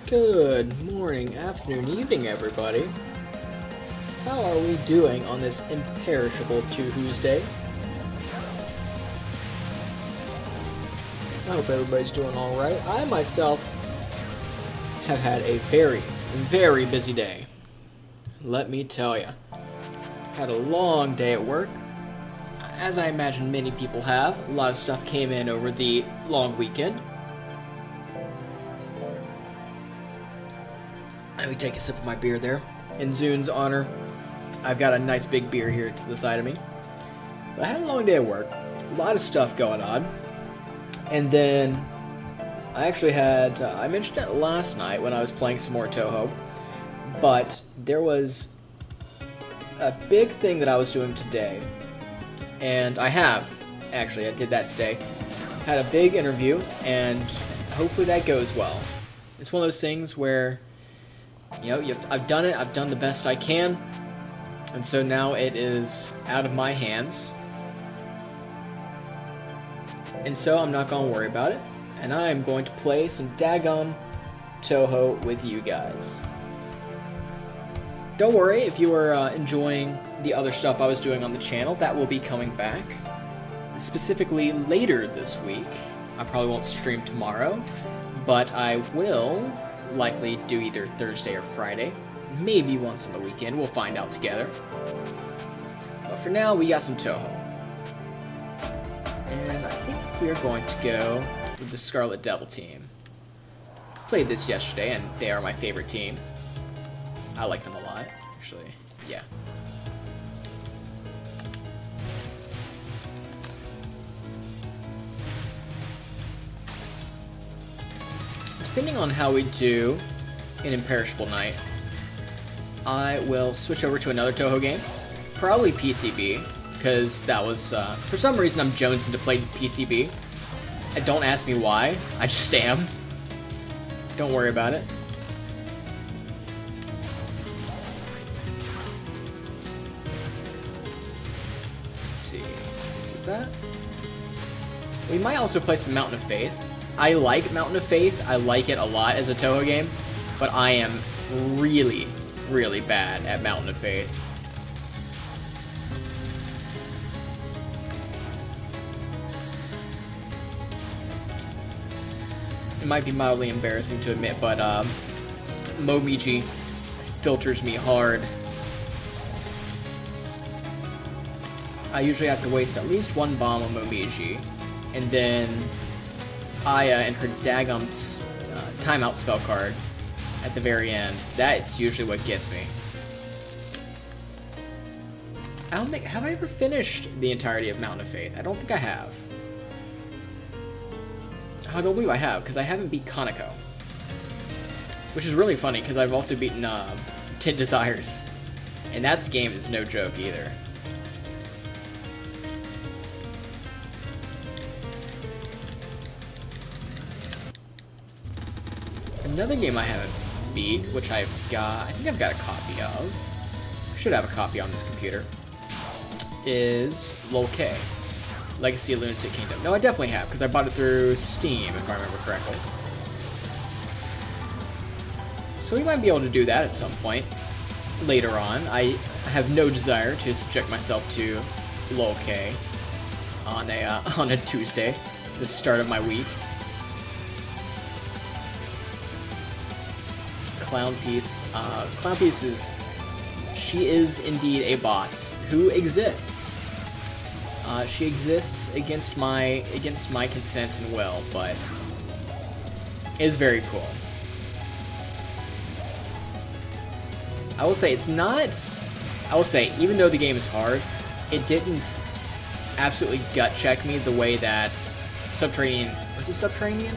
Good morning, afternoon, evening, everybody. How are we doing on this imperishable Touhusday? I hope everybody's doing alright. I myself have had a very, very busy day. Let me tell you. Had a long day at work. As I imagine many people have, a lot of stuff came in over the long weekend. Let me take a sip of my beer there. In Zune's honor, I've got a nice big beer here to the side of me. But I had a long day at work. A lot of stuff going on. And then I actually had, I mentioned it last night when I was playing some more Touhou, but there was a big thing that I was doing today. And I did that today. Had a big interview, and hopefully that goes well. It's one of those things where, you know, I've done it, I've done the best I can, and so now it is out of my hands. And so I'm not going to worry about it, and I am going to play some daggum Touhou with you guys. Don't worry if you are enjoying the other stuff I was doing on the channel, that will be coming back. Specifically later this week. I probably won't stream tomorrow, but I will likely do either Thursday or Friday. Maybe once on the weekend, we'll find out together. But for now, we got some Touhou. And I think we are going to go with the Scarlet Devil team. I played this yesterday, and they are my favorite team. I like them a lot, actually. Yeah. Depending on how we do in Imperishable Night, I will switch over to another Touhou game. Probably PCB, because that was, for some reason I'm jonesing to play PCB. And don't ask me why, I just am. Don't worry about it. Let's see, that. We might also play some Mountain of Faith. I like Mountain of Faith, I like it a lot as a Touhou game, but I am really, really bad at Mountain of Faith. It might be mildly embarrassing to admit, but Momiji filters me hard. I usually have to waste at least one bomb on Momiji, and then Aya and her daggum timeout spell card at the very end. That's usually what gets me. I don't think... Have I ever finished the entirety of Mountain of Faith? I don't think I have. I don't believe I have, because I haven't beat Kaneko. Which is really funny, because I've also beaten 10 Desires. And that game is no joke either. Another game I haven't beat, which I think I've got a copy of. I should have a copy on this computer. Is Lol-K, Legacy of Lunatic Kingdom. No, I definitely have, because I bought it through Steam, if I remember correctly. So we might be able to do that at some point later on. I have no desire to subject myself to Lol-K on a Tuesday, the start of my week. Clown Piece. Clown Piece she is indeed a boss who exists. She exists against my consent and will, but is very cool. I will say even though the game is hard, it didn't absolutely gut check me the way that Subterranean, was it Subterranean?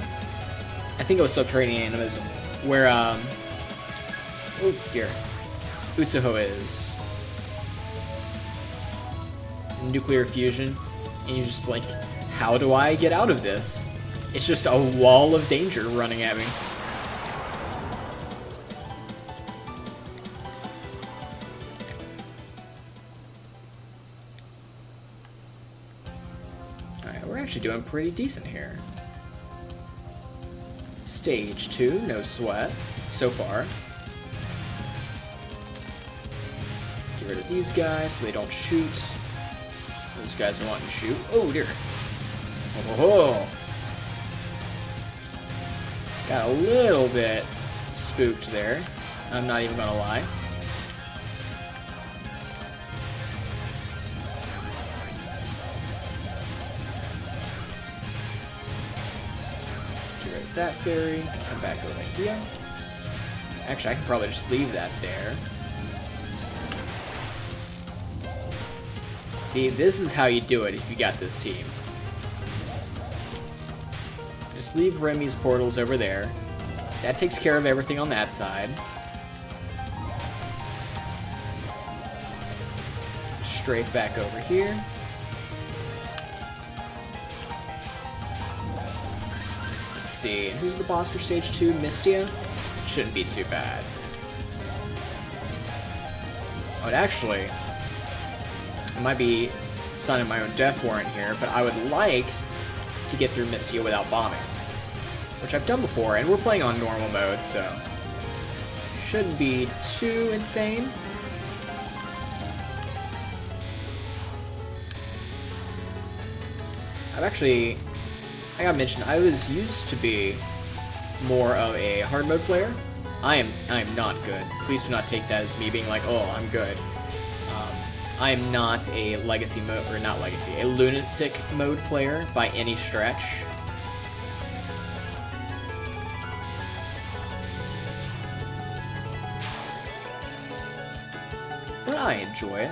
I think it was Subterranean Animism, where oh dear. Touhou is nuclear fusion, and you're just like, how do I get out of this? It's just a wall of danger running at me. Alright, we're actually doing pretty decent here. stage 2, no sweat, so far. Get rid of these guys so they don't shoot. Those guys are wanting to shoot. Oh dear. Oh, got a little bit spooked there. I'm not even gonna lie. Get rid of that fairy. Come back over here. Actually, I can probably just leave that there. See, this is how you do it if you got this team. Just leave Remy's portals over there. That takes care of everything on that side. Strafe back over here. Let's see, who's the boss for stage 2? Mystia? Shouldn't be too bad. Oh, and actually, I might be signing my own death warrant here, but I would like to get through Mystia without bombing, which I've done before, and we're playing on normal mode, so shouldn't be too insane. I gotta mention, I was used to be more of a hard mode player. I am not good. Please do not take that as me being like, oh, I'm good. I am not a legacy mode, or not legacy, a lunatic mode player by any stretch. But I enjoy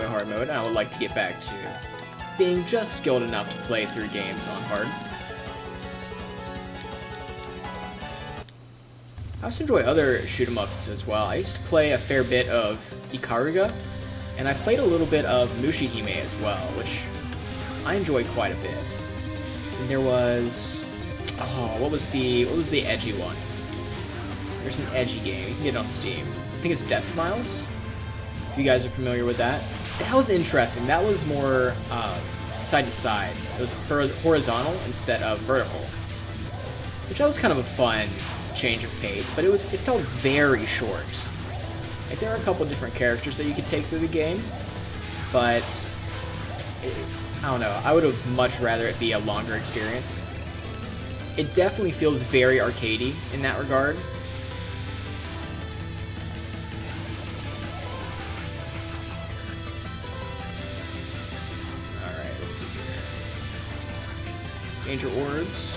hard mode, and I would like to get back to being just skilled enough to play through games on hard. I also enjoy other shoot-em-ups as well. I used to play a fair bit of Ikaruga, and I played a little bit of Mushihime as well, which I enjoyed quite a bit. And there was, oh, what was the edgy one? There's an edgy game. You can get it on Steam. I think it's Death Smiles. If you guys are familiar with that. That was interesting. That was more side to side. It was horizontal instead of vertical, which that was kind of a fun change of pace. But it felt very short. Like, there are a couple different characters that you could take through the game, but I don't know. I would have much rather it be a longer experience. It definitely feels very arcadey in that regard. Alright, let's see here. Danger orbs.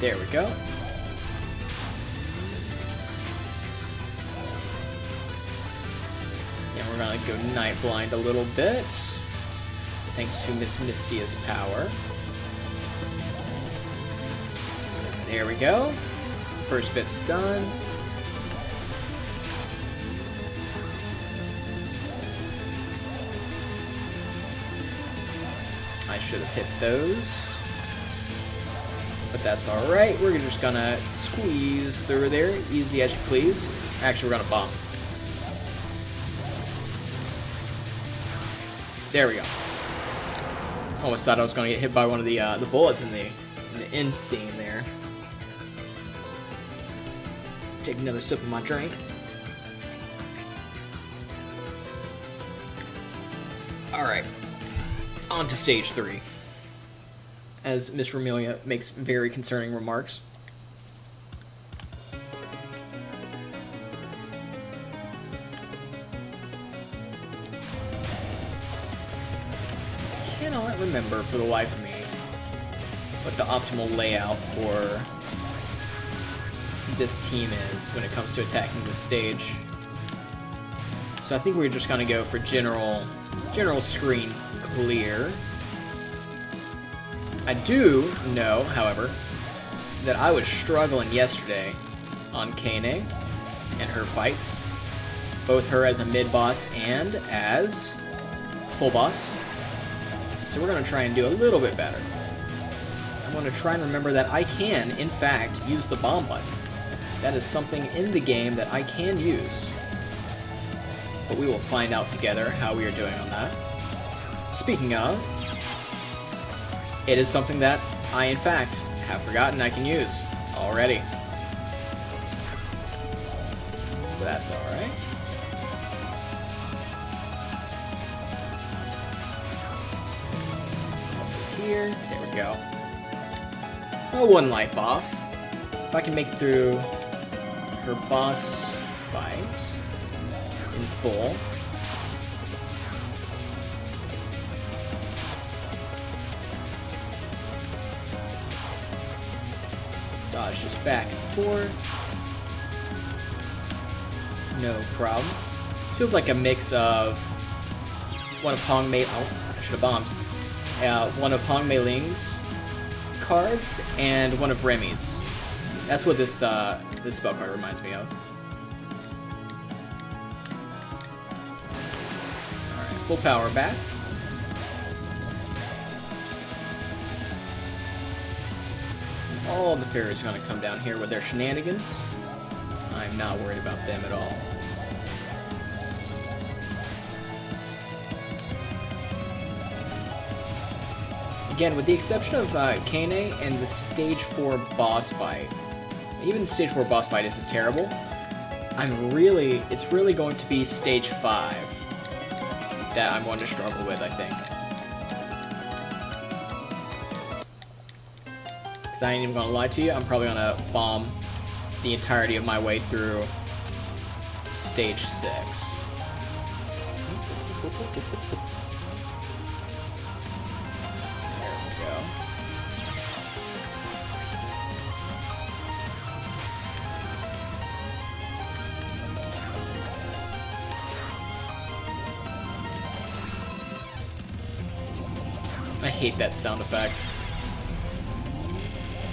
There we go. And we're gonna go Night Blind a little bit, thanks to Miss Mystia's power. There we go. First bit's done. I should have hit those. But that's alright, we're just gonna squeeze through there, easy as you please. Actually, we're gonna bomb. There we go. Almost thought I was gonna get hit by one of the bullets in the end scene there. Take another sip of my drink. Alright, on to stage 3. As Miss Remelia makes very concerning remarks. I cannot remember for the life of me what the optimal layout for this team is when it comes to attacking this stage. So I think we're just gonna go for general screen clear. I do know, however, that I was struggling yesterday on Kane and her fights. Both her as a mid-boss and as full boss. So we're going to try and do a little bit better. I want to try and remember that I can, in fact, use the bomb button. That is something in the game that I can use. But we will find out together how we are doing on that. Speaking of, it is something that I, in fact, have forgotten I can use already. But that's alright. Over here. There we go. Oh, 1 life off. If I can make it through her boss fight in full. Dodge just back and forth. No problem. This feels like a mix of one of Hong Mei. Oh, I should have bombed. One of Hong Mei Ling's cards and one of Remy's. That's what this this spell card reminds me of. Alright, full power back. All the fairies are going to come down here with their shenanigans. I'm not worried about them at all. Again, with the exception of Kane and the stage 4 boss fight, even the stage 4 boss fight isn't terrible. It's really going to be stage 5 that I'm going to struggle with, I think. Because I ain't even going to lie to you, I'm probably going to bomb the entirety of my way through stage 6. I hate that sound effect.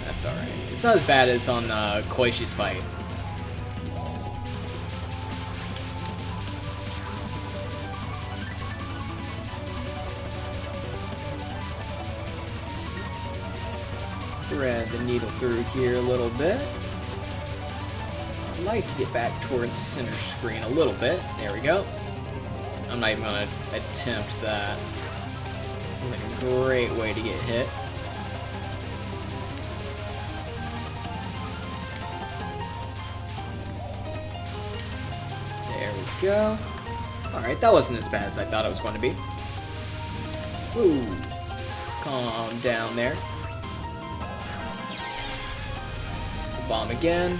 That's alright. It's not as bad as on Koishi's fight. Thread the needle through here a little bit. I'd like to get back towards center screen a little bit. There we go. I'm not even going to attempt that. A great way to get hit. There we go. Alright, that wasn't as bad as I thought it was going to be. Ooh. Calm down there. Bomb again.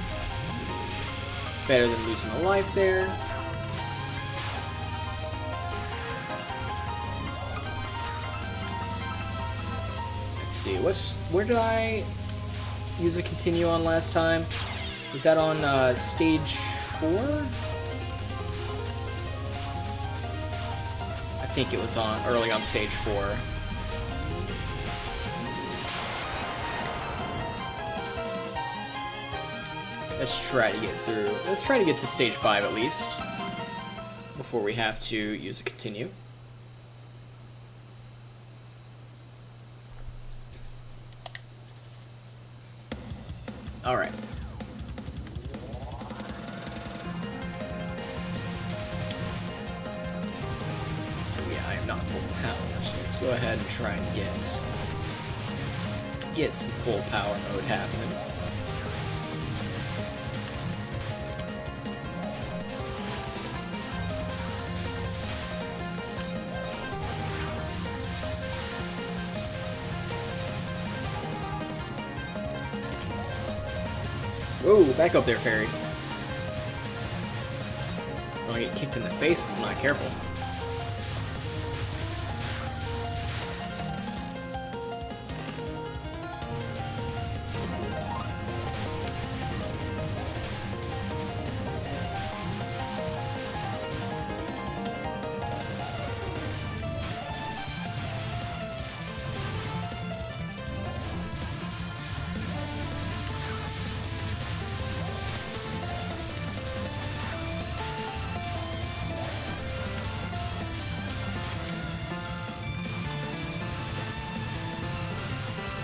Better than losing a life there. Where did I use a continue on last time? Was that on stage 4? I think it was early on stage 4. Let's try to get through. Let's try to get to stage 5 at least before we have to use a continue. Alright. Yeah, I am not full power, so let's go ahead and try and get some full power mode happening. Whoa, back up there, fairy. I'm gonna get kicked in the face if I'm not careful.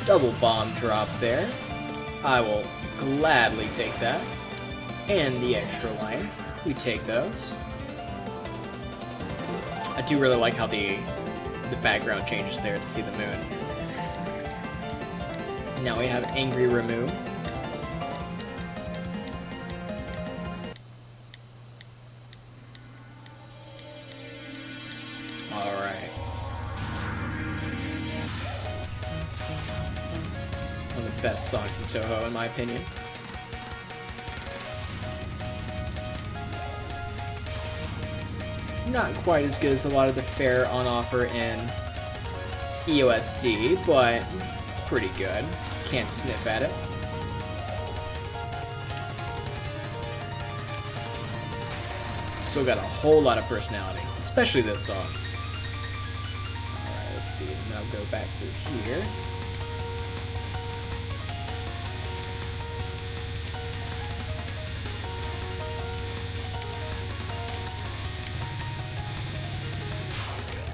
Double bomb drop there. I will gladly take that. And the extra life. We take those. I do really like how the the background changes there to see the moon. Now we have Angry Ramu. Alright. One of the best songs in Touhou, in my opinion. Not quite as good as a lot of the fare on offer in EOSD, but it's pretty good. Can't sniff at it. Still got a whole lot of personality, especially this song. Alright, let's see. Now go back through here.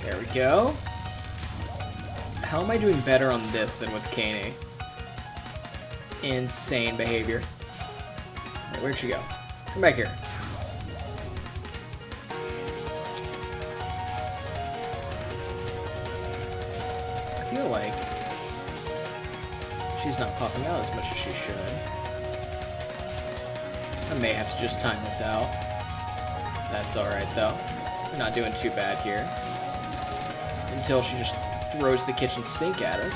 There we go. How am I doing better on this than with Kane? Insane behavior. Right, where'd she go? Come back here. I feel like she's not popping out as much as she should. I may have to just time this out. That's alright though. We're not doing too bad here. Until she just throws the kitchen sink at us.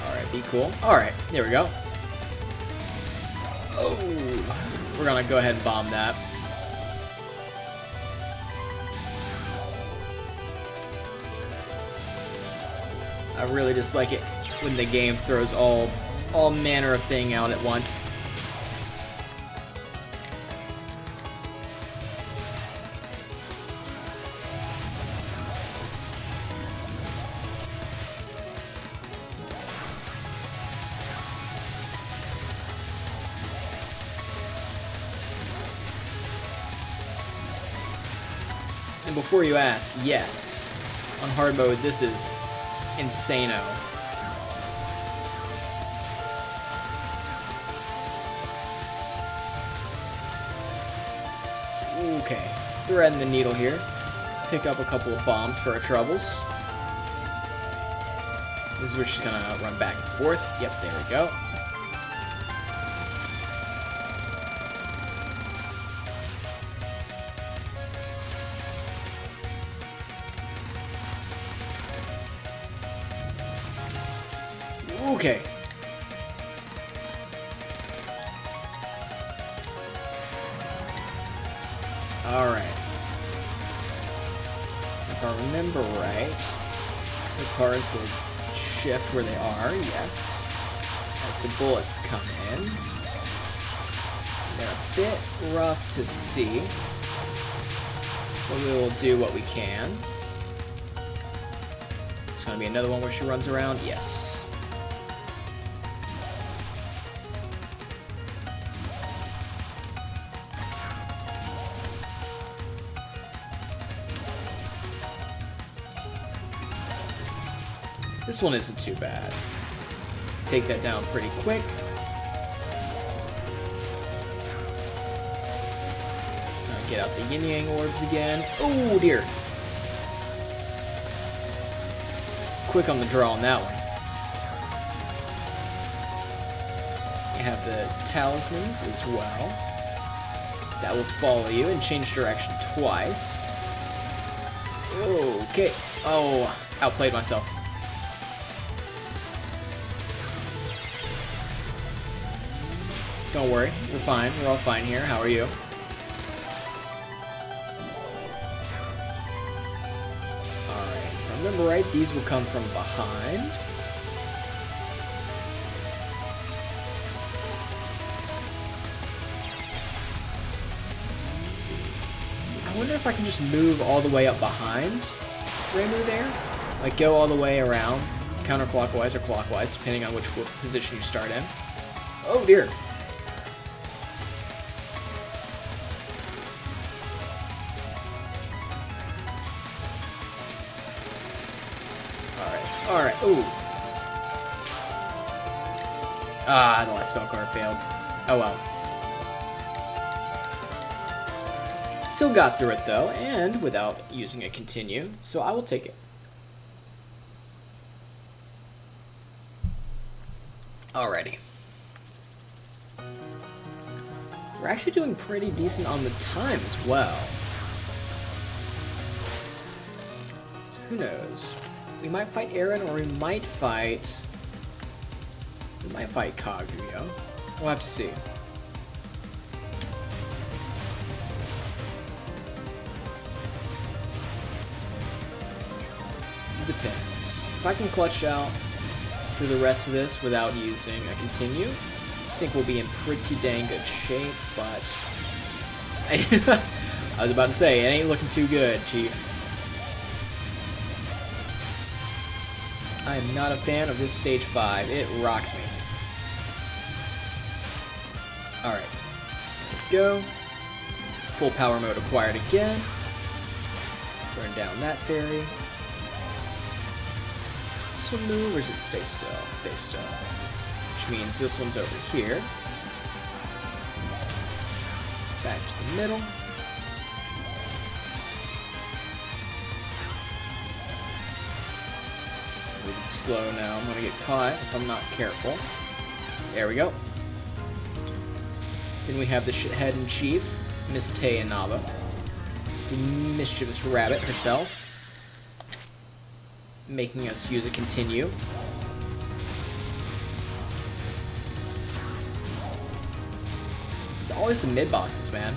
Alright, be cool. Alright, there we go. Oh, we're gonna go ahead and bomb that. I really dislike it when the game throws all manner of thing out at once. And before you ask, yes, on hard mode this is insano. Okay, threading the needle here. Pick up a couple of bombs for our troubles. This is where she's gonna run back and forth. Yep, there we go. Okay. Alright. If I remember right, the cards will shift where they are, yes. As the bullets come in. They're a bit rough to see. But we will do what we can. It's going to be another one where she runs around, yes. This one isn't too bad. Take that down pretty quick. Now get out the yin yang orbs again. Oh dear. Quick on the draw on that one. You have the talismans as well. That will follow you and change direction twice. Okay. Oh, outplayed myself. Don't worry, we're fine. We're all fine here. How are you? Alright, if I remember right, these will come from behind. Let's see. I wonder if I can just move all the way up behind Ramu there? Like go all the way around, counterclockwise or clockwise, depending on which position you start in. Oh dear. Alright, ooh. Ah, the last spell card failed. Oh well. Still got through it though, and without using a continue, so I will take it. Alrighty. We're actually doing pretty decent on the time as well. So who knows? We might fight Arent, or we might fight Kaguya. We'll have to see. Depends. If I can clutch out through the rest of this without using a continue, I think we'll be in pretty dang good shape, but I was about to say, it ain't looking too good, Chief. I am not a fan of this stage 5. It rocks me. Alright. Let's go. Full power mode acquired again. Burn down that fairy. This one move, or does it stay still? Stay still. Which means this one's over here. Back to the middle. Moving slow now. I'm gonna get caught if I'm not careful. There we go. Then we have the head in chief, Miss Tayanaba, the mischievous rabbit herself, making us use a continue. It's always the mid-bosses, man.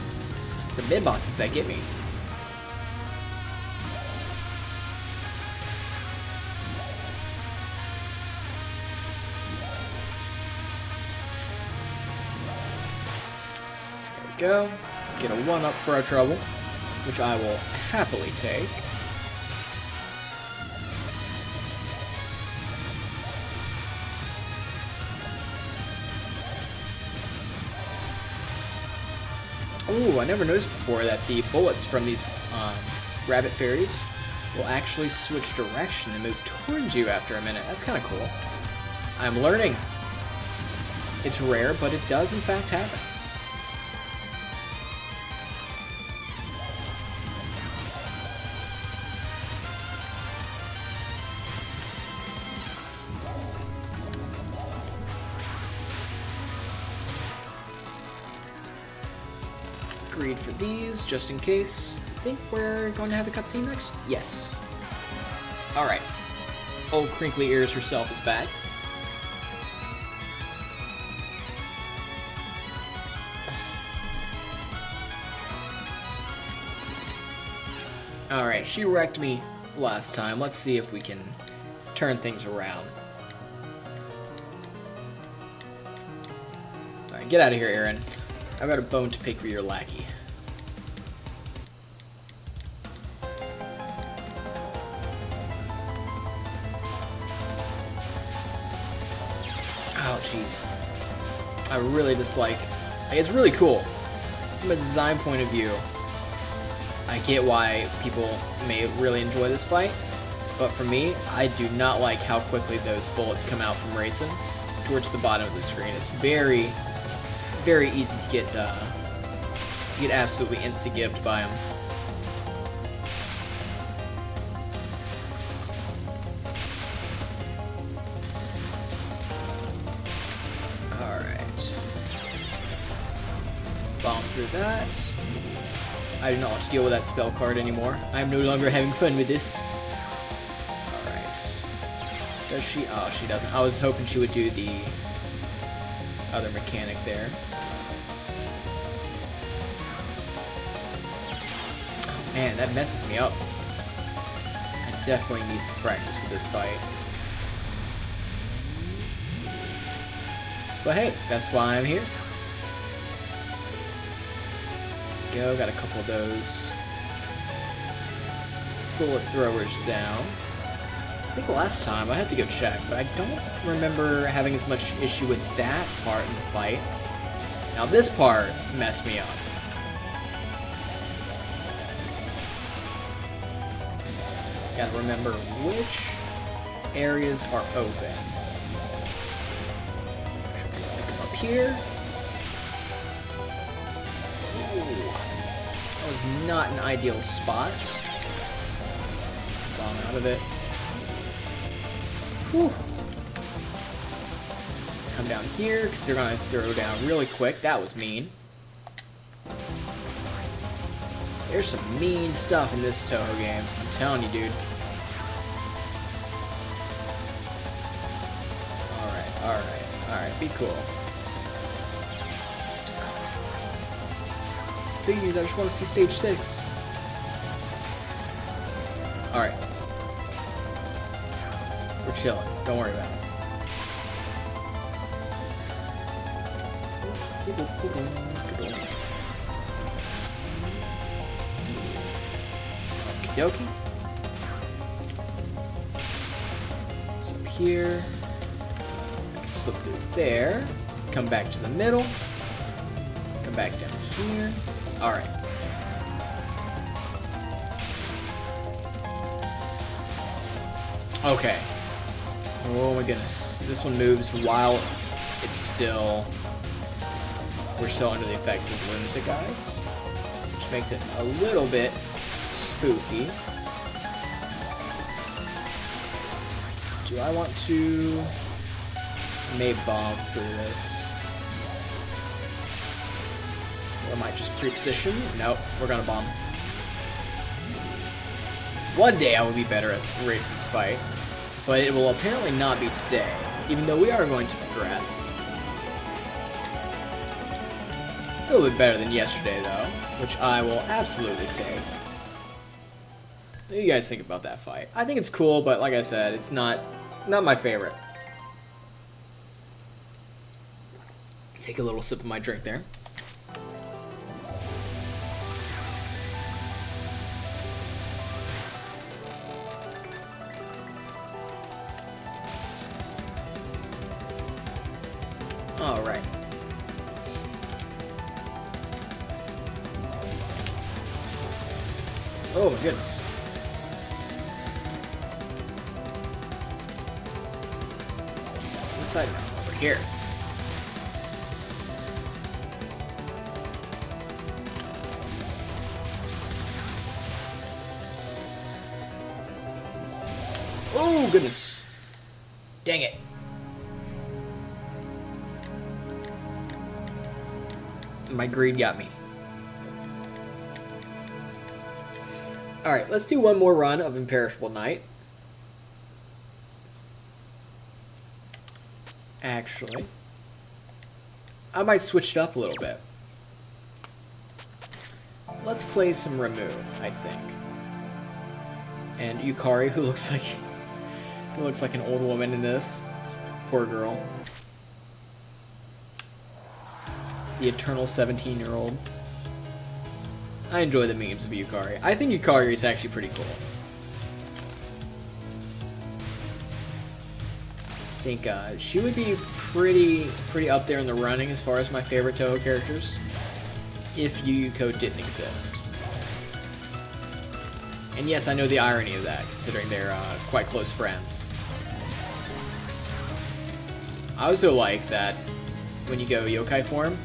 It's the mid-bosses that get me. There we go. Get a 1-up for our trouble, which I will happily take. Ooh, I never noticed before that the bullets from these rabbit fairies will actually switch direction and move towards you after a minute. That's kind of cool. I'm learning. It's rare, but it does in fact happen. Agreed for these, just in case. I think we're going to have the cutscene next? Yes. Alright. Old Crinkly Ears herself is back. Alright, she wrecked me last time. Let's see if we can turn things around. Alright, get out of here, Arent. I've got a bone to pick with your lackey. Oh, jeez. I really dislike... It's really cool. From a design point of view, I get why people may really enjoy this fight, but for me, I do not like how quickly those bullets come out from racing towards the bottom of the screen. It's very easy to get absolutely insta-gibbed by them. Alright. Bomb through that. I do not want to deal with that spell card anymore. I am no longer having fun with this. Alright. Does she? Oh, she doesn't. I was hoping she would do the other mechanic there. Man, that messes me up. I definitely need some practice with this fight. But hey, that's why I'm here. Go, got a couple of those bullet throwers down. I think last time, I have to go check, but I don't remember having as much issue with that part in the fight. Now this part messed me up. Gotta remember which areas are open. Come up here. That was not an ideal spot. Bomb out of it. Whew. Come down here, because they're going to throw down really quick. That was mean. There's some mean stuff in this Touhou game. I'm telling you, dude. Alright, be cool. Please, I just want to see stage 6. Alright. We're chilling. Don't worry about it. Okie dokie. So here. Slip through there. Come back to the middle. Come back down here. Alright. Okay. Oh my goodness. This one moves while it's still... We're still under the effects of lunatic eyes, which makes it a little bit spooky. Do I want to... May bomb through this? Or am I just pre-position? Nope, we're gonna bomb. One day I will be better at racing this fight, but it will apparently not be today, even though we are going to progress. A little bit better than yesterday, though, which I will absolutely take. What do you guys think about that fight? I think it's cool, but like I said, it's not my favorite. Take a little sip of my drink there. All right. Oh my goodness. This side now, over here. Oh goodness. Dang it. My greed got me. Alright, let's do one more run of Imperishable Night. Actually, I might switch it up a little bit. Let's play some Remove, I think. And Yukari, who looks like an old woman in this. Poor girl. The eternal 17-year-old. I enjoy the memes of Yukari. I think Yukari is actually pretty cool. I think she would be pretty up there in the running as far as my favorite Touhou characters if Yuyuko didn't exist. And yes, I know the irony of that, considering they're quite close friends. I also like that when you go yokai form,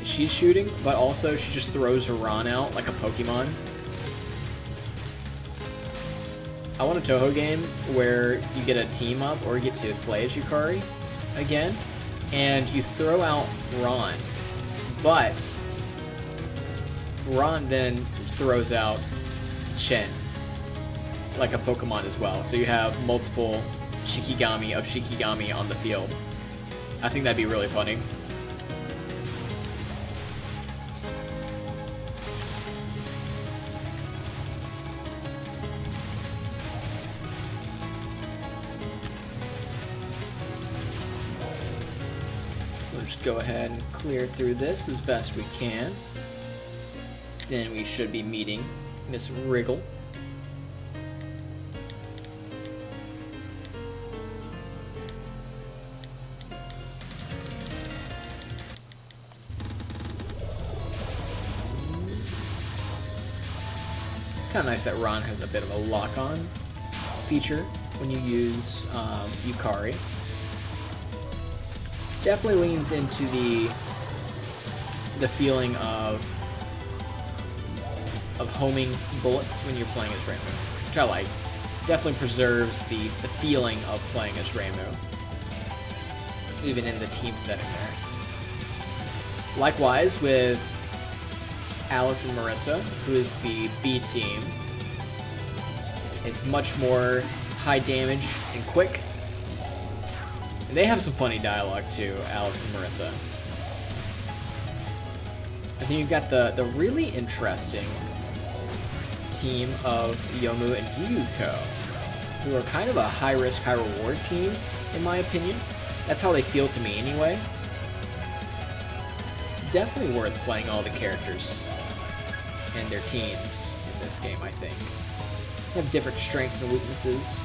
she's shooting, but also she just throws her Ron out like a Pokemon. I want a Touhou game where you get a team up or you get to play as Yukari again, and you throw out Ron, but Ron then throws out Chen like a Pokemon as well. So you have multiple Shikigami of Shikigami on the field. I think that'd be really funny. We'll just go ahead and clear through this as best we can. Then we should be meeting Miss Wriggle. Kind of nice that Ron has a bit of a lock-on feature when you use Yukari. Definitely leans into the feeling of of homing bullets when you're playing as Rainbow, which I like. Definitely preserves the feeling of playing as Rainbow, even in the team setting there. Likewise with Alice and Marissa, who is the B team. It's much more high damage and quick. And they have some funny dialogue too, Alice and Marissa. And then you've got the really interesting team of Yomu and Yuko, who are kind of a high-risk, high-reward team, in my opinion. That's how they feel to me anyway. Definitely worth playing all the characters and their teams in this game, I think. They have different strengths and weaknesses,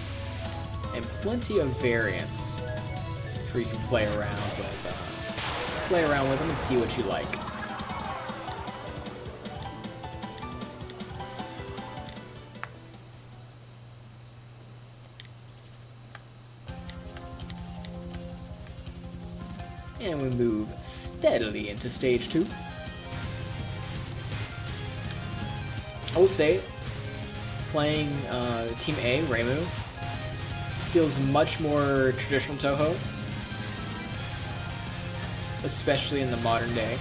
and plenty of variants where you can play around with them and see what you like. And we move steadily into stage 2. I will say, playing Team A, Reimu, feels much more traditional Touhou, especially in the modern day,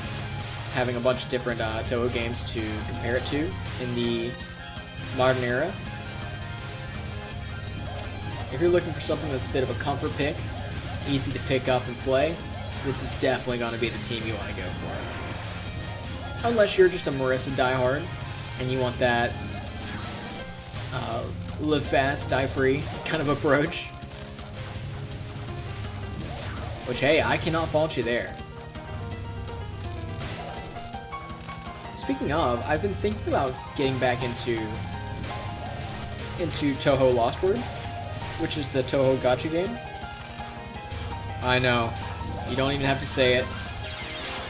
having a bunch of different Touhou games to compare it to in the modern era. If you're looking for something that's a bit of a comfort pick, easy to pick up and play, this is definitely going to be the team you want to go for. Unless you're just a Marissa diehard and you want that live fast, die free kind of approach. Which, hey, I cannot fault you there. Speaking of, I've been thinking about getting back into Touhou Lost Word, which is the Touhou gacha game. I know. You don't even have to say it.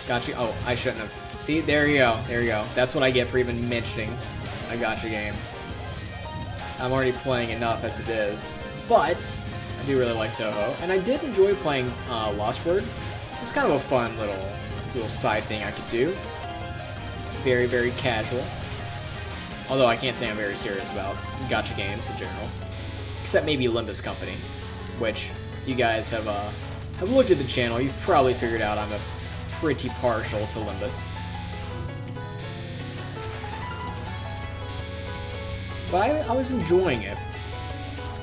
Gacha. Oh, I shouldn't have. See, there you go. There you go. That's what I get for even mentioning a gacha game. I'm already playing enough as it is. But I do really like Touhou, and I did enjoy playing Lost Word. It's kind of a fun little side thing I could do. Very, very casual. Although I can't say I'm very serious about gacha games in general. Except maybe Limbus Company, which, if you guys have looked at the channel, you've probably figured out I'm pretty partial to Limbus. But I was enjoying it.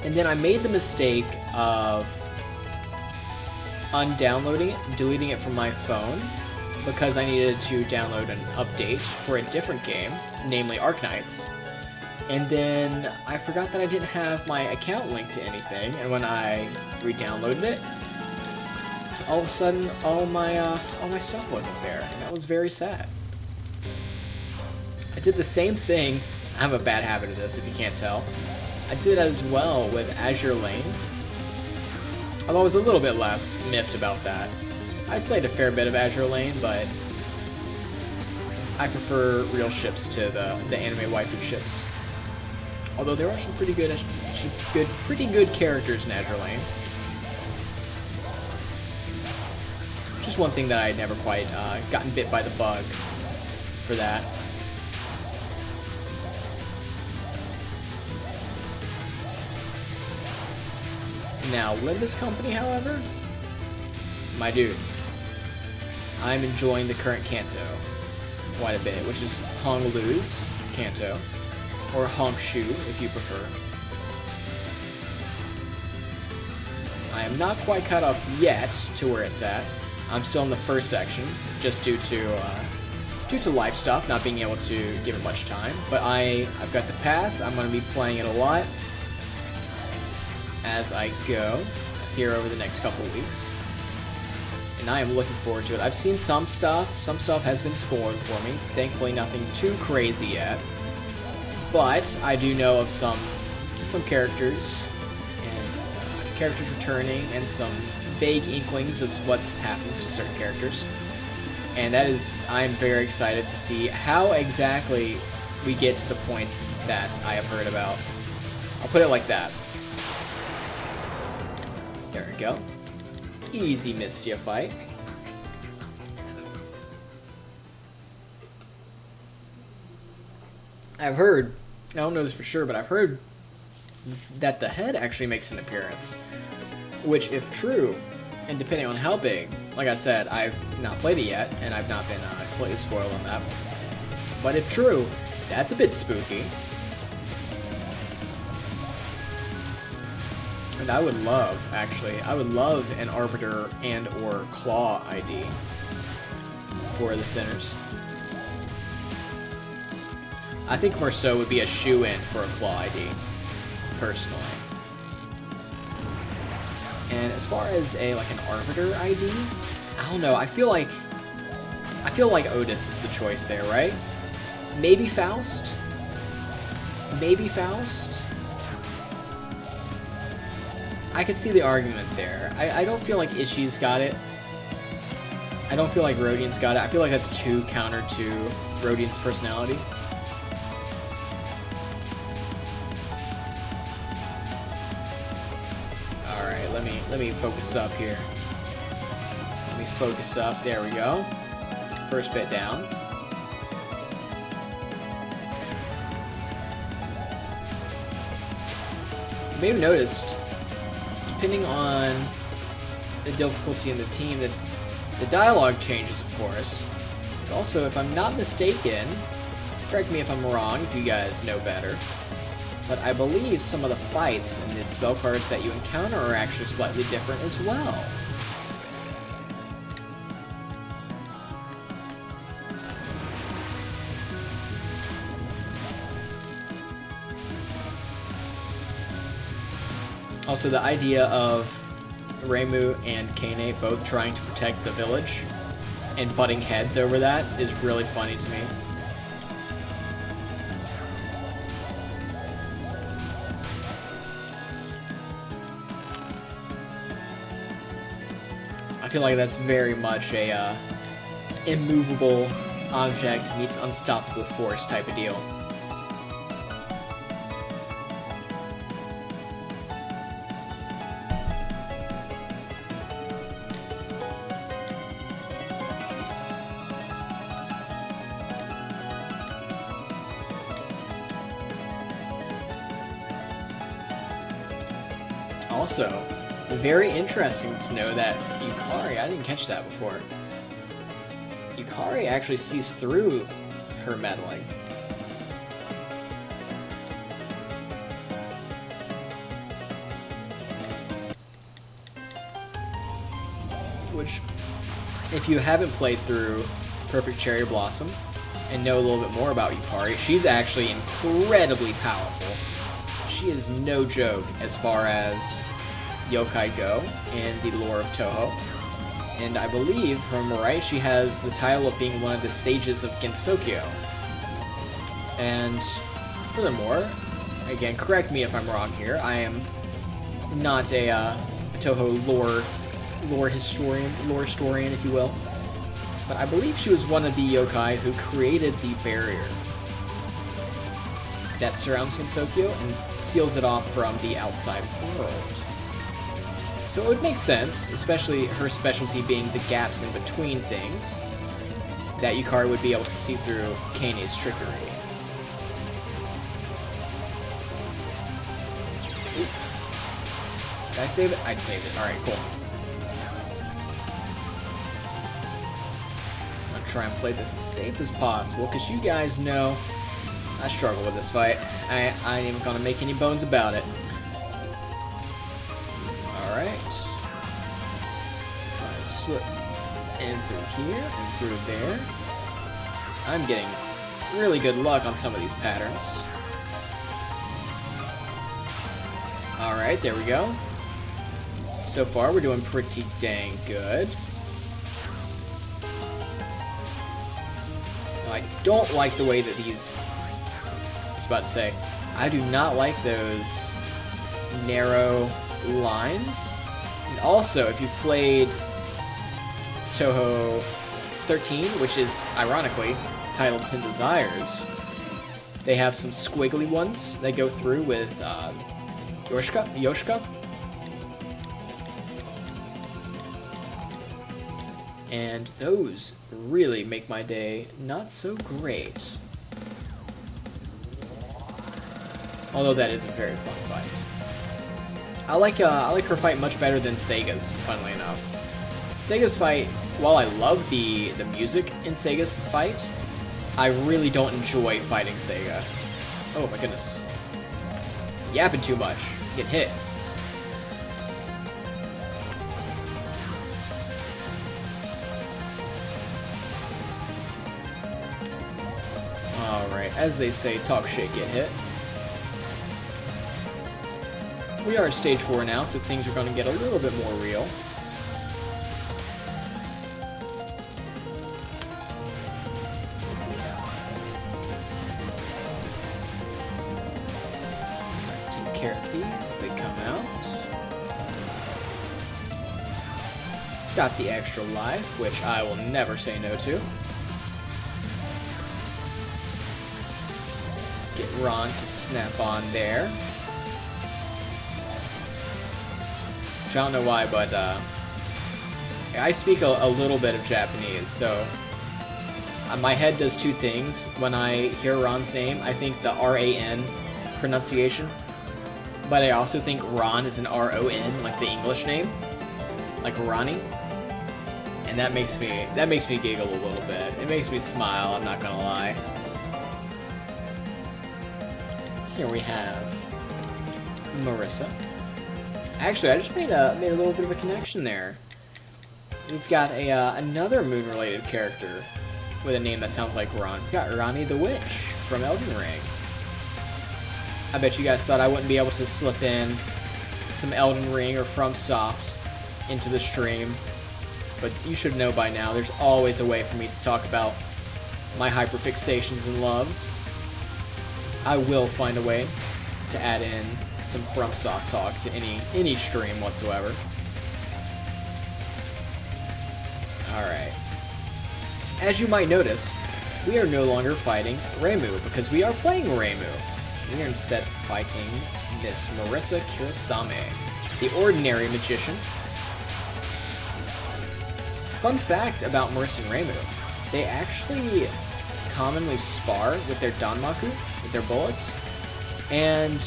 And then I made the mistake of undownloading it, deleting it from my phone, because I needed to download an update for a different game, namely Arknights. And then I forgot that I didn't have my account linked to anything, and when I re-downloaded it, all of a sudden all my stuff wasn't there, and that was very sad. I did the same thing. I have a bad habit of this, if you can't tell. I did as well with Azure Lane, although I was a little bit less miffed about that. I played a fair bit of Azure Lane, but I prefer real ships to the anime waifu ships. Although there are some pretty good characters in Azure Lane. Just one thing that I had never quite gotten bit by the bug for that. Now, Limbus Company, however, my dude, I'm enjoying the current Kanto quite a bit, which is Honglu's Kanto, or Hongshu if you prefer. I am not quite caught up yet to where it's at. I'm still in the first section, just due to life stuff, not being able to give it much time. But I've got the pass. I'm going to be playing it a lot as I go here over the next couple of weeks, and I am looking forward to it. I've seen some stuff has been spoiled for me, thankfully nothing too crazy yet, but I do know of some characters, and characters returning, and some vague inklings of what happens to certain characters, and I'm very excited to see how exactly we get to the points that I have heard about. I'll put it like that. There we go. Easy Mistia fight. I've heard, I don't know this for sure, but I've heard that the head actually makes an appearance. Which, if true, and depending on how big, like I said, I've not played it yet, and I've not been completely spoiled on that. But if true, that's a bit spooky. And I would love, actually, I would love an Arbiter and or Claw ID for the Sinners. I think Marceau would be a shoe-in for a Claw ID, personally. And as far as like an Arbiter ID, I don't know, I feel like Otis is the choice there, right? Maybe Faust? Maybe Faust? I could see the argument there. I don't feel like Ishii's got it. I don't feel like Rodian's got it. I feel like that's too counter to Rodian's personality. Alright, let me focus up here. Let me focus up. There we go. First bit down. You may have noticed, depending on the difficulty in the team, that the dialogue changes, of course. But also, if I'm not mistaken, correct me if I'm wrong, if you guys know better, but I believe some of the fights in the spell cards that you encounter are actually slightly different as well. Also, the idea of Reimu and Kane both trying to protect the village and butting heads over that is really funny to me. I feel like that's very much a immovable object meets unstoppable force type of deal. Also, very interesting to know that Yukari, I didn't catch that before, Yukari actually sees through her meddling. Which, if you haven't played through Perfect Cherry Blossom and know a little bit more about Yukari, she's actually incredibly powerful. She is no joke as far as yokai go in the lore of Touhou. And I believe, if I'm right, she has the title of being one of the sages of Gensokyo. And furthermore, again, correct me if I'm wrong here, I am not a Touhou lore historian, if you will. But I believe she was one of the yokai who created the barrier that surrounds Gensokyo and seals it off from the outside world. So it would make sense, especially her specialty being the gaps in between things, that Yukari would be able to see through Kane's trickery. Oop. Did I save it? I saved it. Alright, cool. I'm gonna try and play this as safe as possible, because you guys know I struggle with this fight. I ain't even gonna make any bones about it. Alright. Try to slip in through here and through there. I'm getting really good luck on some of these patterns. Alright, there we go. So far, we're doing pretty dang good. Now, I don't like the way that these... about to say, I do not like those narrow lines. And also, if you've played Touhou 13, which is ironically titled 10 Desires, they have some squiggly ones that go through with Yoshika. And those really make my day not so great. Although that is a very fun fight. I like her fight much better than Sega's, funnily enough. Sega's fight, while I love the music in Sega's fight, I really don't enjoy fighting Sega. Oh my goodness. Yapping too much. Get hit. Alright, as they say, talk shit, get hit. We are at stage 4 now, so things are going to get a little bit more real. Take care of these as they come out. Got the extra life, which I will never say no to. Get Ron to snap on there. I don't know why, but I speak a little bit of Japanese, so my head does two things. When I hear Ron's name, I think the R-A-N pronunciation, but I also think Ron is an R-O-N, like the English name, like Ronnie, and that makes me giggle a little bit. It makes me smile, I'm not gonna lie. Here we have Marissa. Actually, I just made a little bit of a connection there. We've got another moon-related character with a name that sounds like Ron. We've got Ronnie the Witch from Elden Ring. I bet you guys thought I wouldn't be able to slip in some Elden Ring or FromSoft into the stream, but you should know by now there's always a way for me to talk about my hyperfixations and loves. I will find a way to add in some FromSoft talk to any stream whatsoever. Alright. As you might notice, we are no longer fighting Reimu because we are playing Reimu. We are instead fighting Miss Marissa Kurosame, the Ordinary Magician. Fun fact about Marissa and Reimu, they actually commonly spar with their Danmaku, with their bullets, and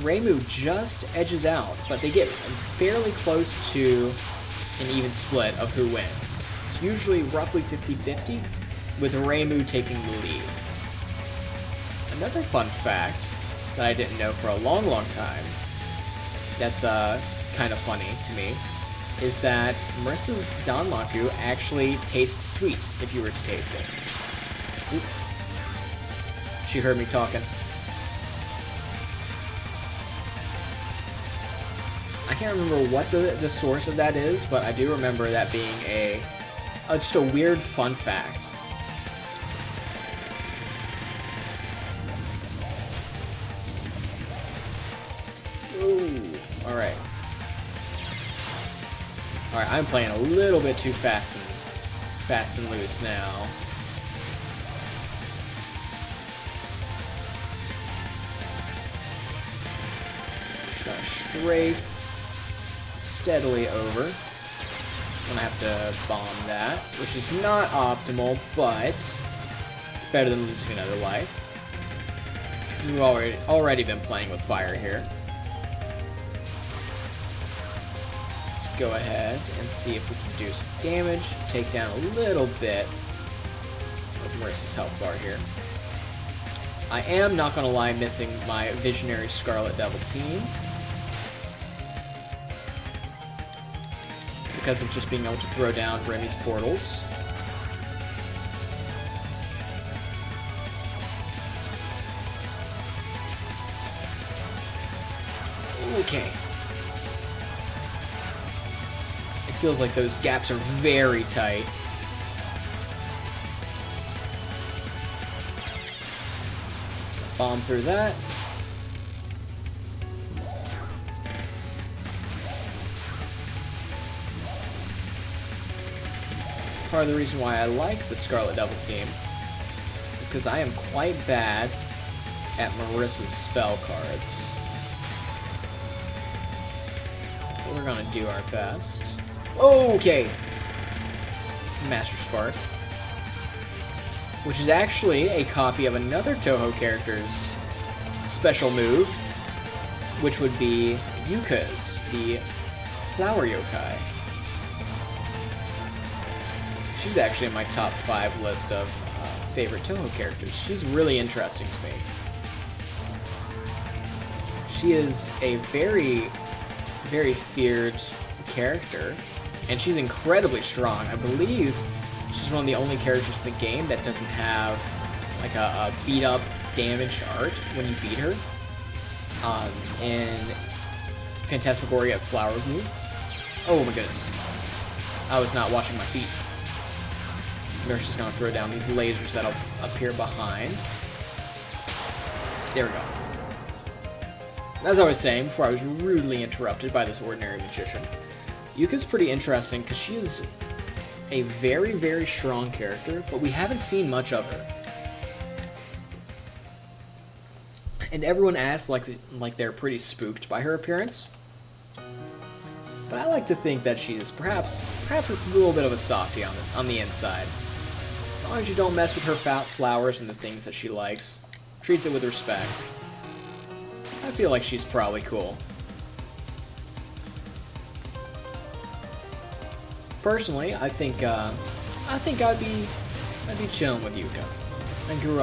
Reimu just edges out, but they get fairly close to an even split of who wins. It's usually roughly 50-50, with Reimu taking the lead. Another fun fact that I didn't know for a long time, that's kind of funny to me, is that Marissa's Danmaku actually tastes sweet if you were to taste it. Oop. She heard me talking. I can't remember what the source of that is, but I do remember that being just a weird fun fact. Ooh, alright. Alright, I'm playing a little bit too fast and loose now. Strafe steadily over. I'm gonna have to bomb that, which is not optimal, but it's better than losing another life. We've already been playing with fire here. Let's go ahead and see if we can do some damage, take down a little bit of Marissa's health bar here. I am, not gonna lie, missing my Visionary Scarlet Devil team, because of just being able to throw down Remy's portals. Okay. It feels like those gaps are very tight. Bomb through that. Part of the reason why I like the Scarlet Devil team is because I am quite bad at Marissa's spell cards. We're gonna do our best. Okay! Master Spark. Which is actually a copy of another Touhou character's special move, which would be Yuka's, the flower yokai. She's actually in my top 5 list of favorite Touhou characters. She's really interesting to me. She is a very, very feared character, and she's incredibly strong. I believe she's one of the only characters in the game that doesn't have like a beat up damage art when you beat her. In Phantasmagoria Flower Moon. Oh my goodness. I was not watching my feet. Nurse is going to throw down these lasers that'll appear behind. There we go. As I was saying before I was rudely interrupted by this ordinary magician, Yuka's pretty interesting because she is a very, very strong character, but we haven't seen much of her. And everyone asks like they're pretty spooked by her appearance. But I like to think that she's perhaps just a little bit of a softie on the inside. As long as you don't mess with her flowers and the things that she likes, treats it with respect, I feel like she's probably cool. Personally, I think I'd be chilling with Yuka. I grew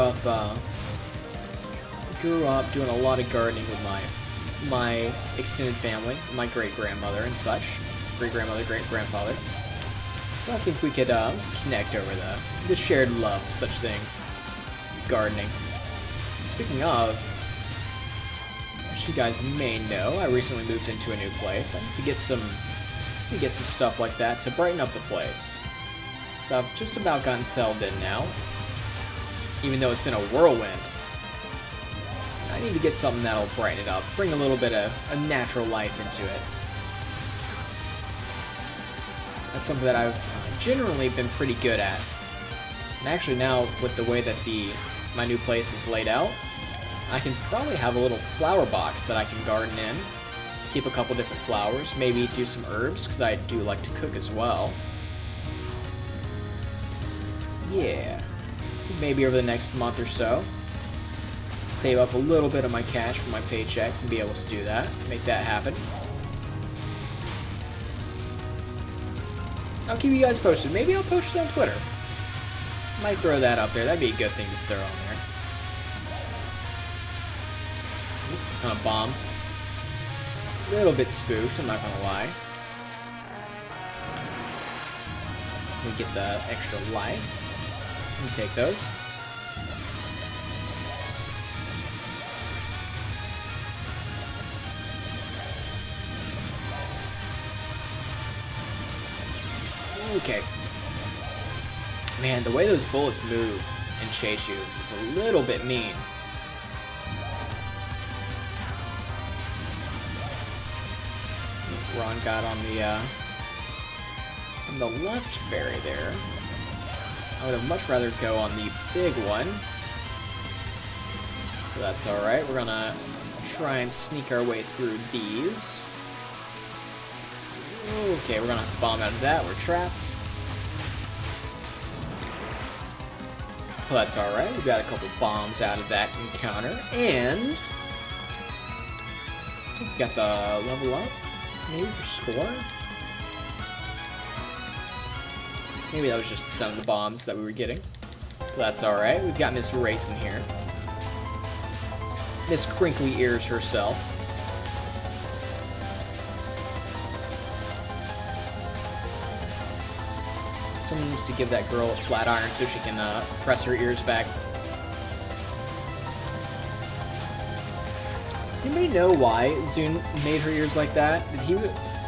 up doing a lot of gardening with my extended family, my great-grandmother and such, great-grandmother, great-grandfather. So I think we could connect over the shared love of such things, gardening. Speaking of, as you guys may know, I recently moved into a new place. I need to get some stuff like that to brighten up the place. So I've just about gotten settled in now, even though it's been a whirlwind. I need to get something that'll brighten it up, bring a little bit of a natural life into it. That's something that I've generally been pretty good at. And actually now, with the way that my new place is laid out, I can probably have a little flower box that I can garden in, keep a couple different flowers, maybe do some herbs, because I do like to cook as well. Yeah, maybe over the next month or so, save up a little bit of my cash for my paychecks and be able to do that, make that happen. I'll keep you guys posted. Maybe I'll post it on Twitter. Might throw that up there. That'd be a good thing to throw on there. On a bomb. A little bit spooked, I'm not gonna lie. We get the extra life. We take those. Okay. Man, the way those bullets move and chase you is a little bit mean. Ron got on the left fairy there. I would have much rather go on the big one. But that's alright. We're gonna try and sneak our way through these. Okay, we're gonna have to bomb out of that. We're trapped. Well, that's alright. We've got a couple bombs out of that encounter. And we've got the level up. Maybe for score? Maybe that was just the sound of the bombs that we were getting. Well, that's alright. We've got Miss Racing here. Miss Crinkly Ears herself. Someone needs to give that girl a flat iron so she can press her ears back. Does anybody know why Zune made her ears like that?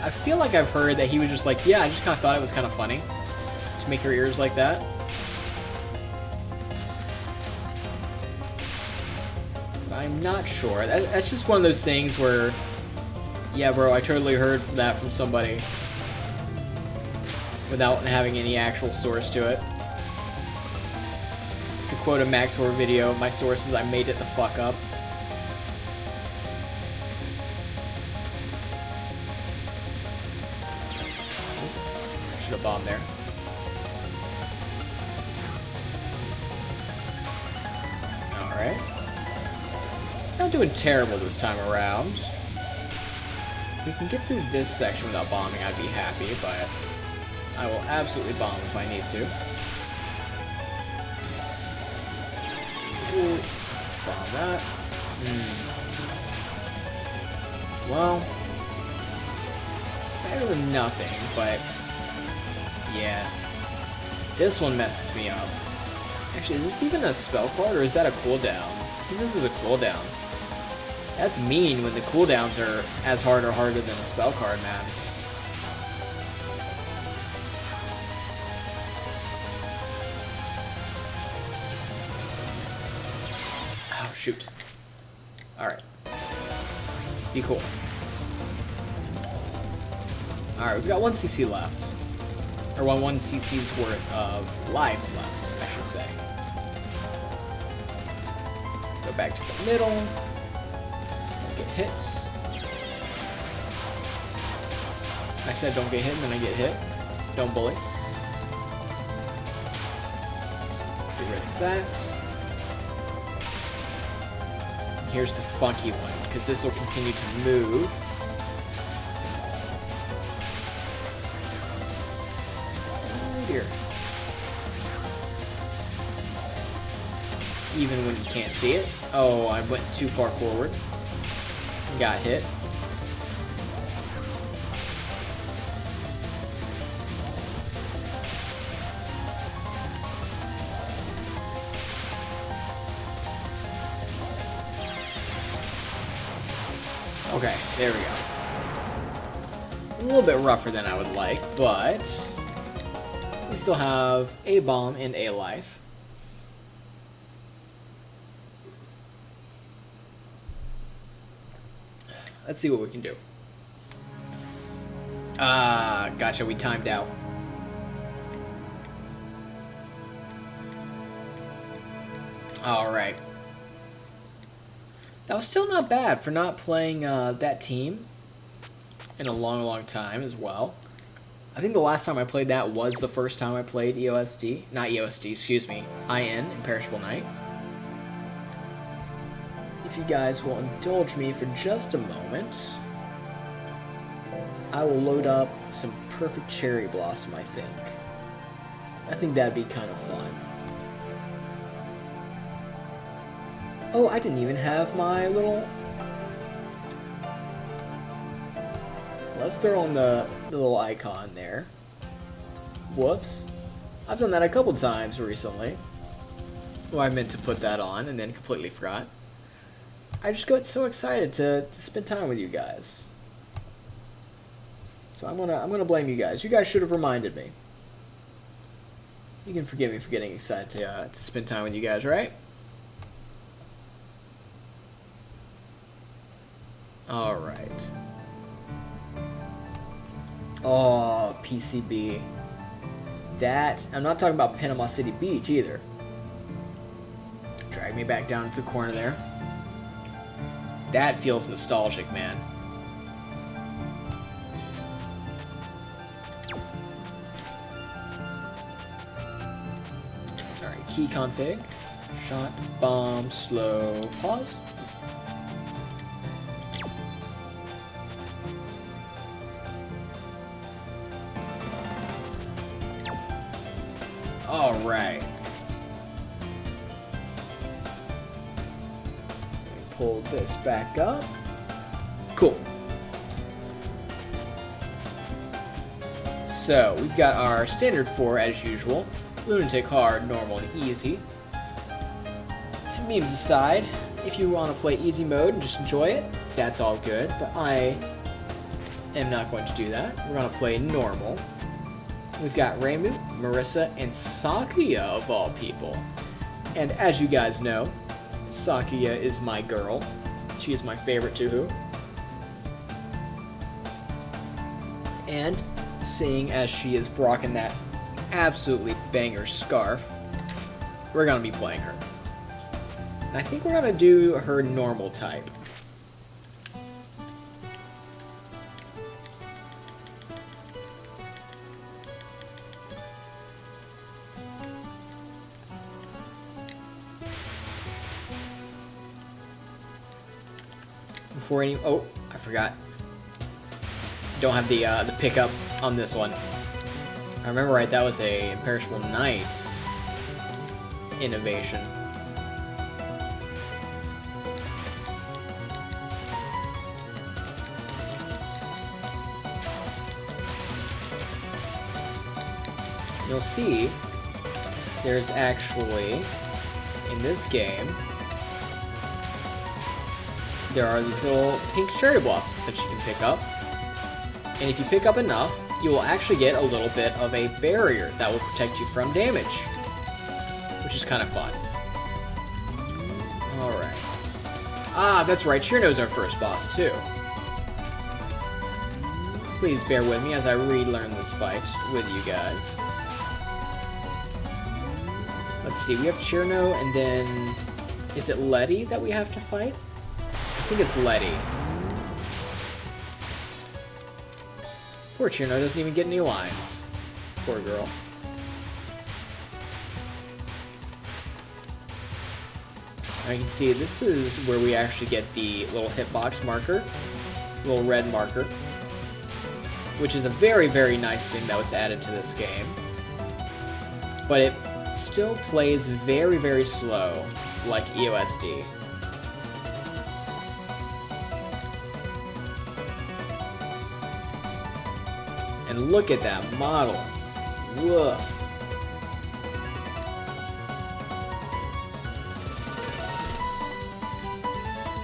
I feel like I've heard that he was just like, yeah, I just kind of thought it was kind of funny to make her ears like that. But I'm not sure. That's just one of those things where, yeah, bro, I totally heard that from somebody without having any actual source to it. To quote a Maxor video, my source is I made it the fuck up. Should have bombed there. Alright. Not doing terrible this time around. If we can get through this section without bombing, I'd be happy, but I will absolutely bomb if I need to. Ooh, let's bomb that. Well, better than nothing, but yeah. This one messes me up. Actually, is this even a spell card, or is that a cooldown? I think this is a cooldown. That's mean when the cooldowns are as hard or harder than a spell card, man. Oh, shoot. Alright. Be cool. Alright, we've got 1 CC left. Or 1 CC's worth of lives left, I should say. Go back to the middle. Don't get hit. I said don't get hit, and then I get hit. Don't bully. Get rid of that. Here's the funky one, because this will continue to move. Oh dear. Even when you can't see it. Oh, I went too far forward. Got hit. Okay, there we go. A little bit rougher than I would like, but we still have a bomb and a life. Let's see what we can do. Ah, gotcha, we timed out. Alright. That was still not bad for not playing that team in a long, long time as well. I think the last time I played that was the first time I played EOSD. Not EOSD, excuse me. IN, Imperishable Night. If you guys will indulge me for just a moment, I will load up some perfect cherry blossom, I think. I think that'd be kind of fun. Oh, I didn't even have my little... Let's throw on the little icon there. Whoops. I've done that a couple times recently. Well, I meant to put that on and then completely forgot. I just got so excited to spend time with you guys. So I'm gonna blame you guys. You guys should have reminded me. You can forgive me for getting excited to spend time with you guys, right? Alright. Oh, PCB. That, I'm not talking about Panama City Beach either. Drag me back down to the corner there. That feels nostalgic, man. Alright, key config. Shot, bomb, slow, pause. Alright. Pull this back up. Cool. So, we've got our standard 4 as usual. Lunatic, hard, normal, and easy. Memes aside, if you want to play easy mode and just enjoy it, that's all good. But I am not going to do that. We're going to play normal. We've got Reimu, Marissa, and Sakuya of all people. And as you guys know, Sakuya is my girl. She is my favorite Touhou. And seeing as she is rocking that absolutely banger scarf, we're going to be playing her. And I think we're going to do her normal type. before any... Oh, I forgot. Don't have the pickup on this one. I remember right, that was a Imperishable Knight innovation. You'll see there's actually, in this game, there are these little pink cherry blossoms that you can pick up. And if you pick up enough, you will actually get a little bit of a barrier that will protect you from damage, which is kind of fun. Alright. Ah, that's right, Chirno's our first boss, too. Please bear with me as I relearn this fight with you guys. Let's see, we have Chirno, and then... Is it Letty that we have to fight? I think it's Letty. Poor Chirno doesn't even get any lines. Poor girl. Now you can see this is where we actually get the little hitbox marker, little red marker, which is a very, very nice thing that was added to this game. But it still plays very, very slow, like EOSD. And look at that model. Woof.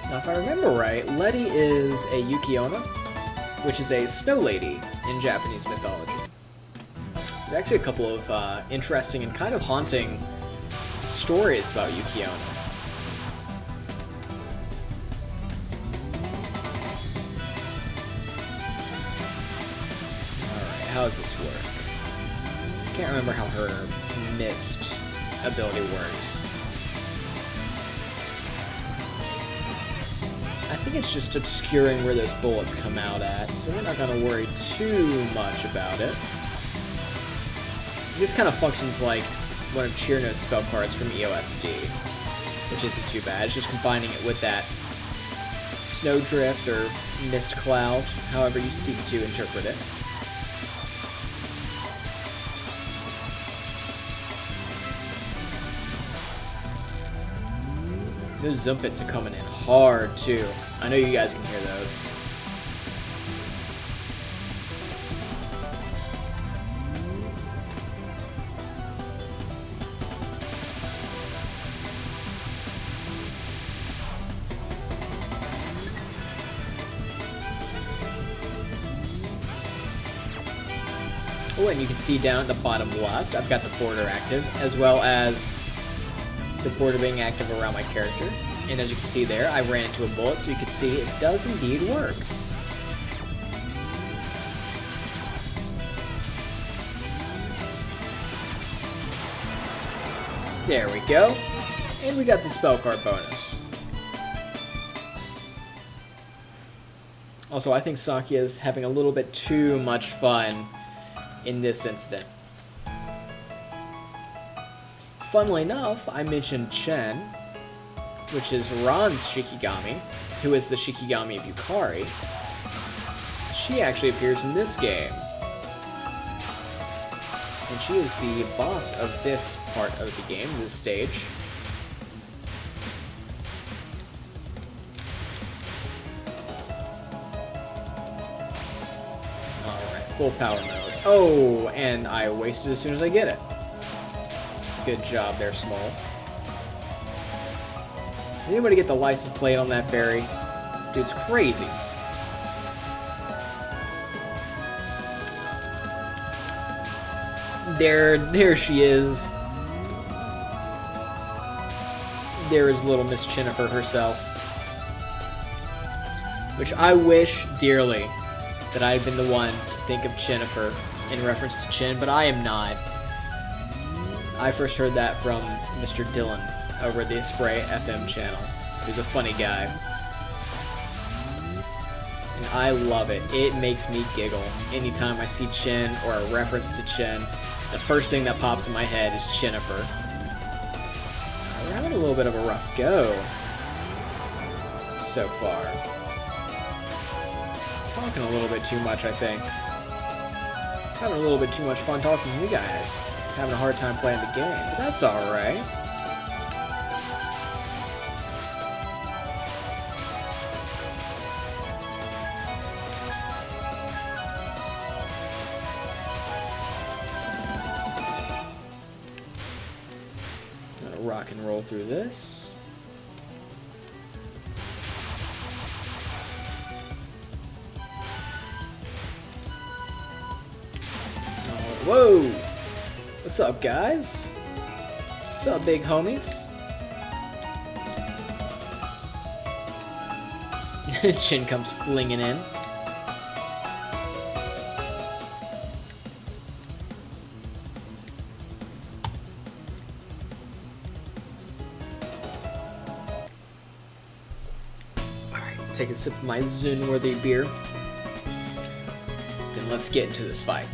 Now, if I remember right, Letty is a Yukiona, which is a snow lady in Japanese mythology. There's actually a couple of interesting and kind of haunting stories about Yukiona. How does this work? I can't remember how her mist ability works. I think it's just obscuring where those bullets come out at, so we're not going to worry too much about it. This kind of functions like one of Chirno's spell cards from EOSD, which isn't too bad. It's just combining it with that snowdrift or mist cloud, however you seek to interpret it. Those Zumpets are coming in hard, too. I know you guys can hear those. Oh, and you can see down at the bottom left, I've got the border active, as well as the border being active around my character. And as you can see there, I ran into a bullet, so you can see it does indeed work. There we go. And we got the spell card bonus. Also, I think Sakia is having a little bit too much fun in this instant. Funnily enough, I mentioned Chen, which is Ran's Shikigami, who is the Shikigami of Yukari. She actually appears in this game. And she is the boss of this part of the game, this stage. Alright, full power mode. Oh, and I waste it as soon as I get it. Good job there, Small. Did anybody get the license plate on that fairy? Dude's crazy. There she is. There is little Miss Chinifer herself. Which I wish dearly that I had been the one to think of Chinifer in reference to Chin, but I am not. I first heard that from Mr. Dylan over at the Spray FM channel. He's a funny guy. And I love it. It makes me giggle. Anytime I see Chin or a reference to Chin, the first thing that pops in my head is Chinifer. We're having a little bit of a rough go so far. talking a little bit too much, I think. Having a little bit too much fun talking to you guys. Having a hard time playing the game, but that's alright. Gonna rock and roll through this. Whoa! What's up, guys? What's up, big homies? Chin comes flinging in. Alright, take a sip of my Zun-worthy beer. Then let's get into this fight.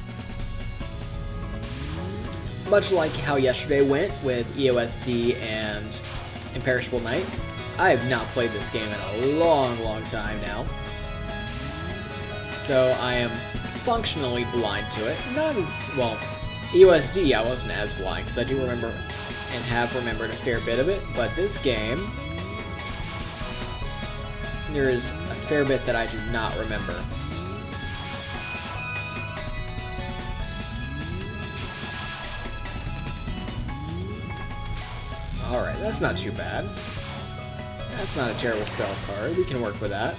Much like how yesterday went with EOSD and Imperishable Night, I have not played this game in a long, long time now. So I am functionally blind to it. Not as, well, EOSD I wasn't as blind, because I do remember and have remembered a fair bit of it, but this game, there is a fair bit that I do not remember. Alright, that's not too bad. That's not a terrible spell card. We can work with that.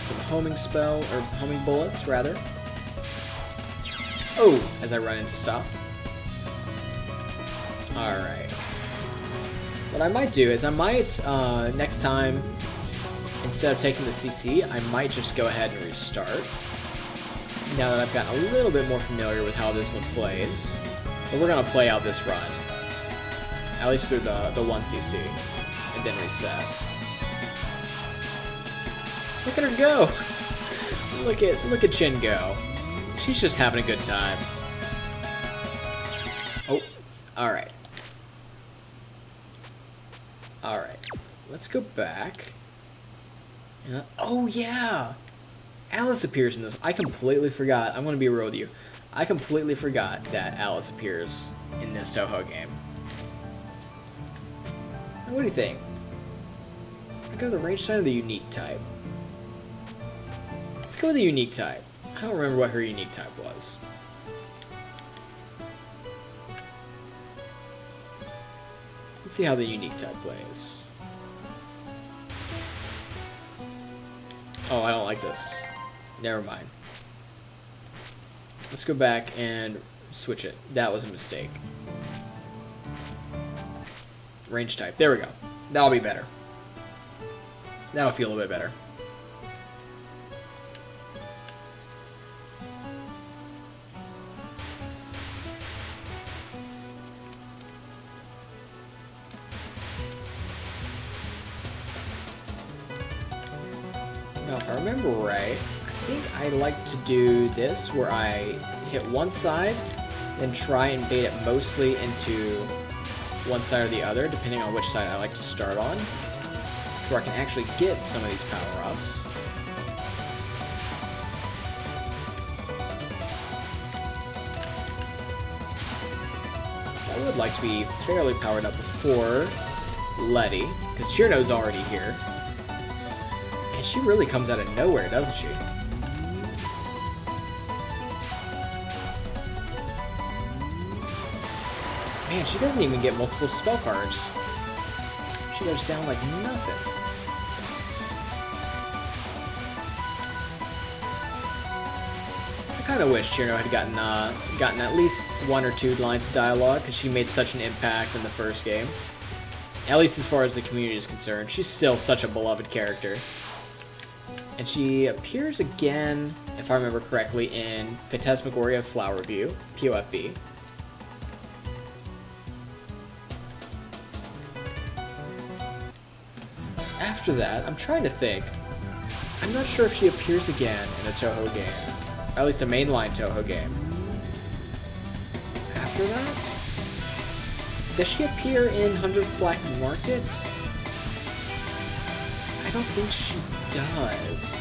Some homing spell, or homing bullets, rather. Oh, as I run into stuff. Alright. What I might do is I might, next time, instead of taking the CC, I might just go ahead and restart. Now that I've gotten a little bit more familiar with how this one plays. But we're going to play out this run. At least through the 1cc, and then reset. Look at her go! Look at Chin go. She's just having a good time. Oh, alright. Alright, let's go back. Oh yeah! Alice appears in this. I completely forgot. I'm gonna be real with you. I completely forgot that Alice appears in this Touhou game. What do you think? I go to the range type or the unique type? Let's go with the unique type. I don't remember what her unique type was. Let's see how the unique type plays. Oh, I don't like this. Never mind. Let's go back and switch it. That was a mistake. Range type. There we go. That'll be better. That'll feel a bit better. Now, if I remember right, I think I like to do this where I hit one side, then try and bait it mostly into one side or the other, depending on which side I like to start on, where I can actually get some of these power-ups. I would like to be fairly powered up before Letty, because Chirno's already here. And she really comes out of nowhere, doesn't she? Man, she doesn't even get multiple spell cards. She goes down like nothing. I kind of wish Chirno had gotten at least one or two lines of dialogue, because she made such an impact in the first game. At least as far as the community is concerned. She's still such a beloved character. And she appears again, if I remember correctly, in Phantasmagoria Flower Review, POFB. After that, I'm trying to think. I'm not sure if she appears again in a Touhou game. At least a mainline Touhou game. After that? Does she appear in 100th Black Market? I don't think she does.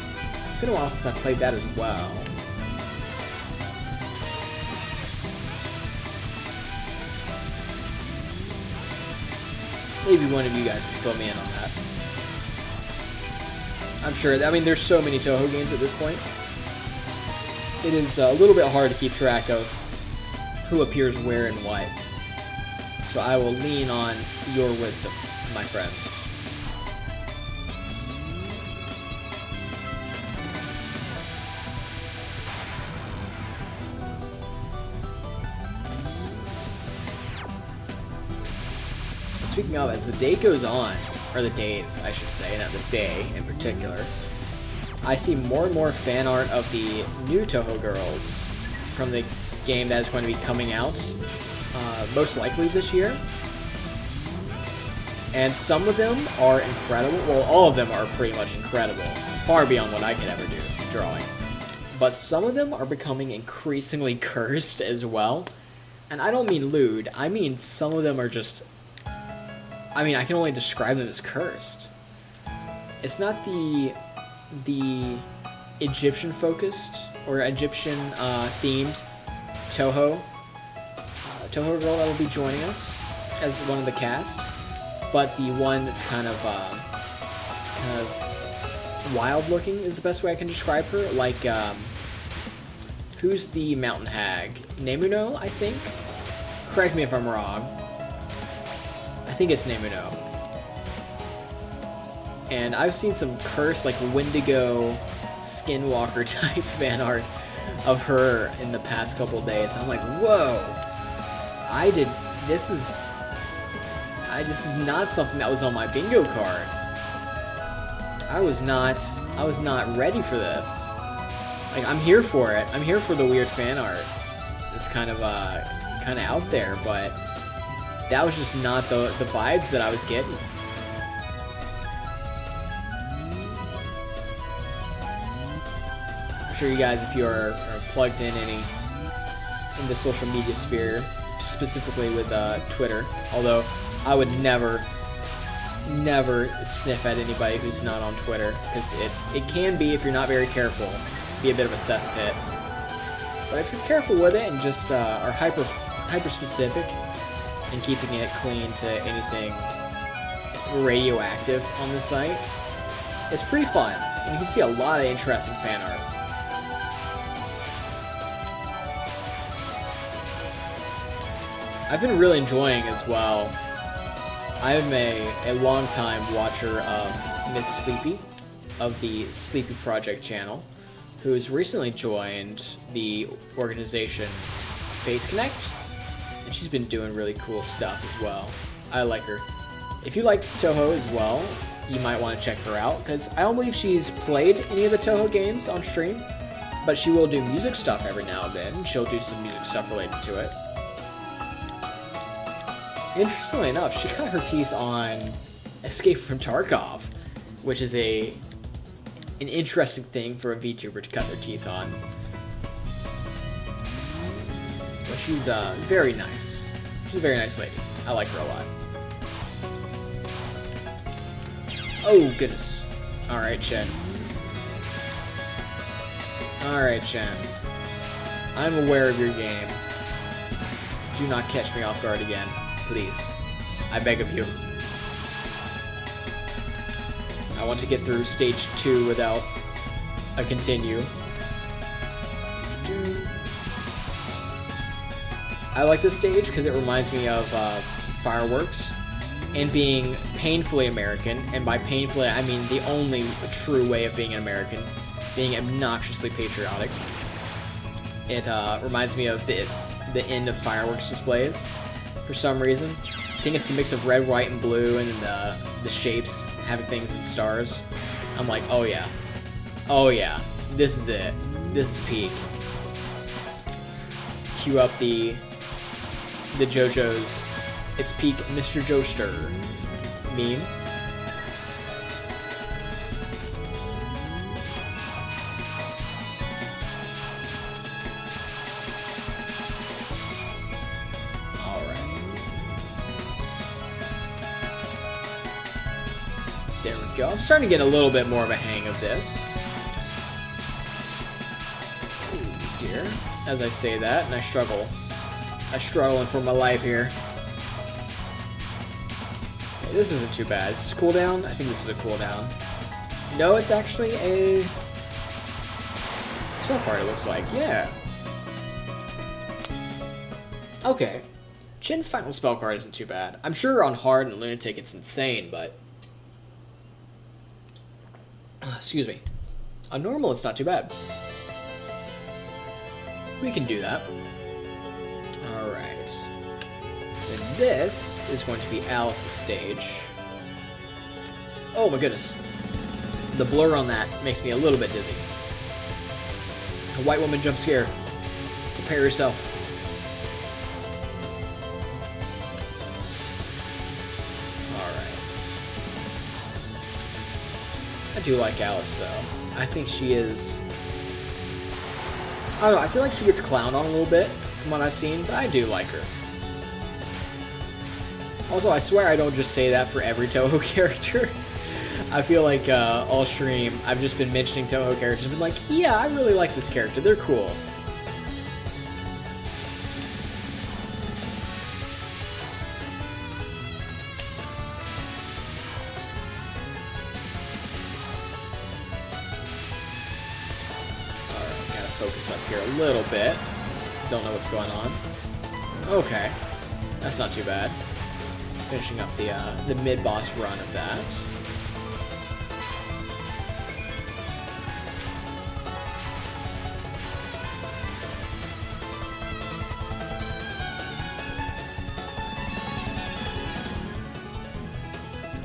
It's been a while since I played that as well. Maybe one of you guys can fill me in on that. I'm sure, I mean, there's so many Touhou games at this point. It is a little bit hard to keep track of who appears where and what. So I will lean on your wisdom, my friends. Speaking of, as the day goes on, or the days, I should say, not the day in particular, I see more and more fan art of the new Touhou girls from the game that is going to be coming out, most likely this year. And some of them are incredible. Well, all of them are pretty much incredible, far beyond what I could ever do drawing. But some of them are becoming increasingly cursed as well. And I don't mean lewd, I mean some of them are just... I mean, I can only describe them as cursed. It's not the Egyptian-focused or Egyptian-themed Touhou girl that will be joining us as one of the cast, but the one that's kind of wild-looking is the best way I can describe her. Like, who's the mountain hag? Nemuno, I think. Correct me if I'm wrong. I think it's Nemuno. And I've seen some cursed, like, Wendigo Skinwalker type fan art of her in the past couple days. I'm like, whoa! This is not something that was on my bingo card. I was not ready for this. Like, I'm here for it. I'm here for the weird fan art. It's kind of out there, but that was just not the vibes that I was getting. I'm sure you guys, if you are plugged in the social media sphere, specifically with Twitter, although I would never sniff at anybody who's not on Twitter, because it can be, if you're not very careful, be a bit of a cesspit. But if you're careful with it and just are hyper specific and keeping it clean to anything radioactive on the site, it's pretty fun, and you can see a lot of interesting fan art. I've been really enjoying as well. I'm a long-time watcher of Miss Sleepy, of the Sleepy Project channel, who has recently joined the organization Face Connect, and she's been doing really cool stuff as well. I like her. If you like Touhou as well, you might want to check her out, because I don't believe she's played any of the Touhou games on stream, but she will do music stuff every now and then. She'll do some music stuff related to it. Interestingly enough, she cut her teeth on Escape from Tarkov, which is an interesting thing for a VTuber to cut their teeth on. But she's very nice. She's a very nice lady. I like her a lot. Oh, goodness. Alright, Chen. Alright, Chen. I'm aware of your game. Do not catch me off guard again. Please. I beg of you. I want to get through stage 2 without a continue. I like this stage because it reminds me of Fireworks and being painfully American, and by painfully I mean the only true way of being an American, being obnoxiously patriotic. It reminds me of the end of Fireworks displays. For some reason. I think it's the mix of red, white, and blue, and then the shapes having things in stars. I'm like, oh yeah. Oh yeah. This is it. This is peak. Cue up the JoJo's It's Peak Mr. Joester meme. There we go. I'm starting to get a little bit more of a hang of this. here as I say that, and I struggle. I'm struggling for my life here. Okay, this isn't too bad. Is this cooldown? I think this is a cooldown. No, it's actually a spell card, it looks like. Yeah. Okay. Chin's final spell card isn't too bad. I'm sure on hard and lunatic it's insane, but excuse me. On normal it's not too bad. We can do that. Alright. And this is going to be Alice's stage. Oh my goodness. The blur on that makes me a little bit dizzy. A white woman jump scare. Prepare yourself. I do like Alice, though. I think she is... I don't know, I feel like she gets clowned on a little bit from what I've seen, but I do like her. Also, I swear I don't just say that for every Touhou character. I feel like all stream, I've just been mentioning Touhou characters and been like, yeah, I really like this character, they're cool. Focus up here a little bit. Don't know what's going on. Okay, that's not too bad. Finishing up the mid-boss run of that.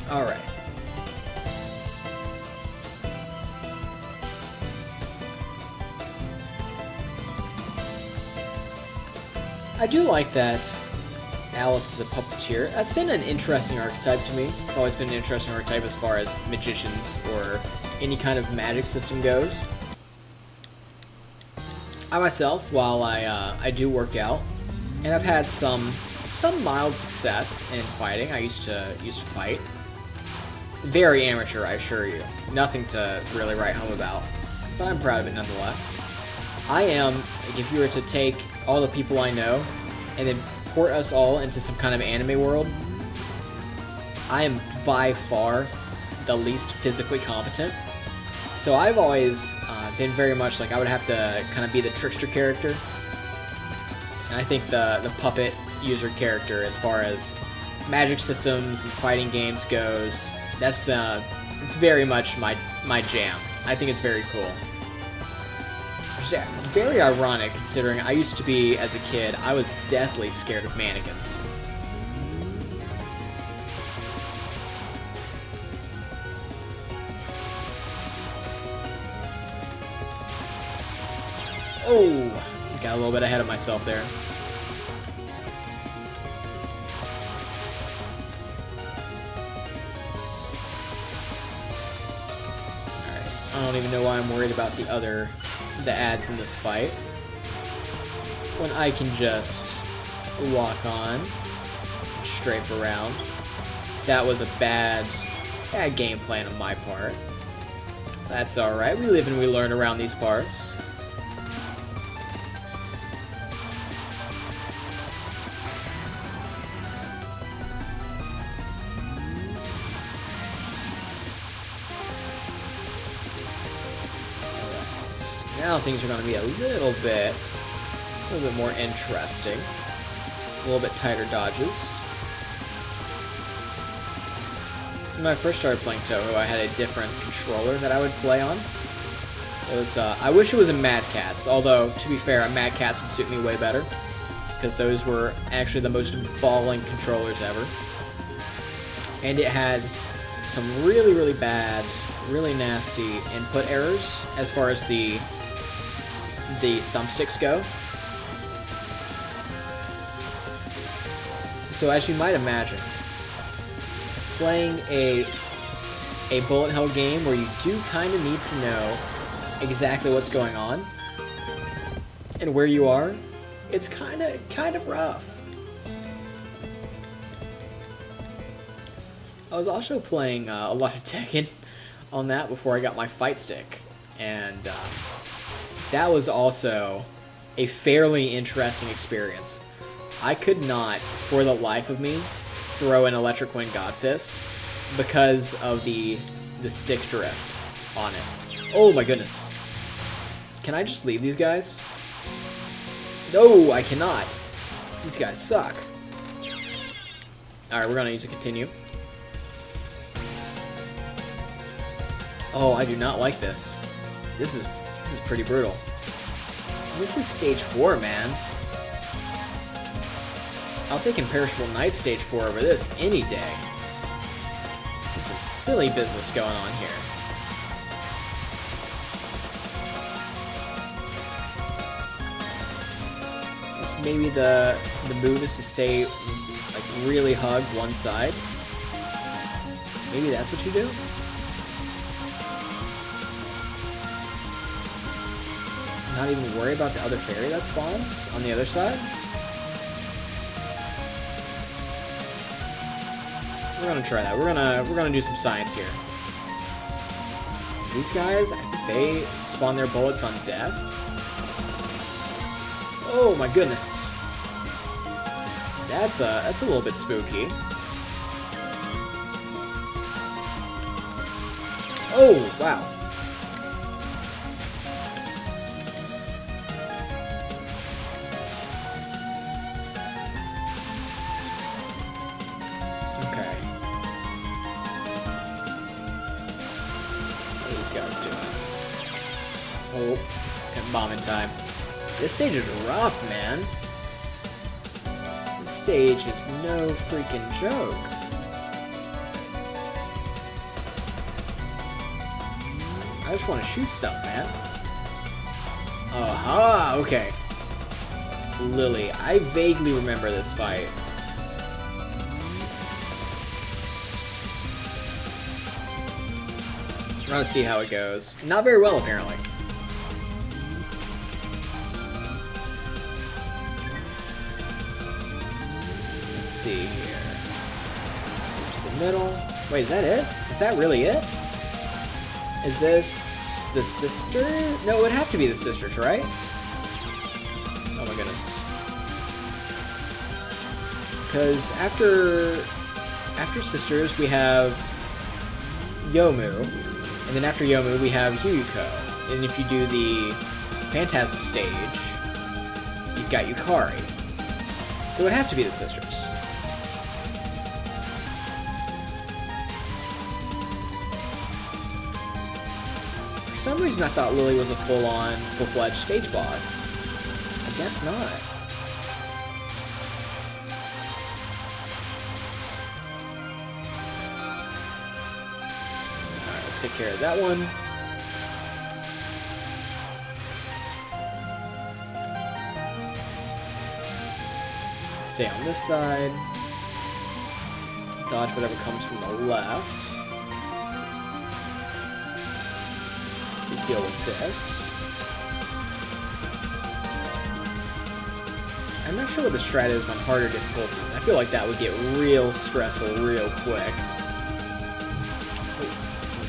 All right. I do like that Alice is a puppeteer. That's been an interesting archetype to me. It's always been an interesting archetype as far as magicians or any kind of magic system goes. I myself, while I do work out, and I've had some mild success in fighting. I used to fight. Very amateur, I assure you. Nothing to really write home about, but I'm proud of it nonetheless. I am, if you were to take all the people I know and then port us all into some kind of anime world, I am by far the least physically competent. So I've always been very much like I would have to kind of be the trickster character. And I think the puppet user character, as far as magic systems and fighting games goes, that's it's very much my jam. I think it's very cool. Which is very ironic considering I used to be, as a kid, I was deathly scared of mannequins. Oh, got a little bit ahead of myself there. Alright, I don't even know why I'm worried about the ads in this fight, when I can just walk on, strafe around. That was a bad game plan on my part. That's alright, we live and we learn around these parts. Now things are going to be a little bit more interesting. A little bit tighter dodges. When I first started playing Touhou, I had a different controller that I would play on. It was, I wish it was a Mad Catz, although, to be fair, a Mad Catz would suit me way better, because those were actually the most balling controllers ever. And it had some really, really bad, really nasty input errors as far as the thumbsticks go. So as you might imagine, playing a bullet hell game where you do kind of need to know exactly what's going on and where you are, it's kind of rough. I was also playing a lot of Tekken on that before I got my fight stick, and that was also a fairly interesting experience. I could not, for the life of me, throw an Electric Wind Godfist because of the stick drift on it. Oh my goodness. Can I just leave these guys? No, I cannot. These guys suck. Alright, we're gonna use a continue. Oh, I do not like this. This is pretty brutal. This is stage 4, man. I'll take Imperishable Knight stage 4 over this any day. There's some silly business going on here. Guess maybe the move is to stay like really hugged one side. Maybe that's what you do? Not even worry about the other fairy that spawns on the other side? We're gonna try that. We're gonna do some science here. These guys, I think they spawn their bullets on death. Oh my goodness. That's a little bit spooky. Oh, wow. Oh, and bombing time. This stage is rough, man. This stage is no freaking joke. I just want to shoot stuff, man. Aha, okay. Lily, I vaguely remember this fight. We're gonna see how it goes. Not very well, apparently. See here. To the middle. Wait, is that it? Is that really it? Is this the sister? No, it would have to be the sisters, right? Oh my goodness. Because after sisters we have Yomu, and then after Yomu we have Yuyuko, and if you do the Phantasm stage, you've got Yukari. So it would have to be the sisters. For some reason I thought Lily was a full-on, full-fledged stage boss. I guess not. Alright, let's take care of that one. Stay on this side. Dodge whatever comes from the left. Deal with this. I'm not sure what the strat is on harder difficulties. I feel like that would get real stressful real quick.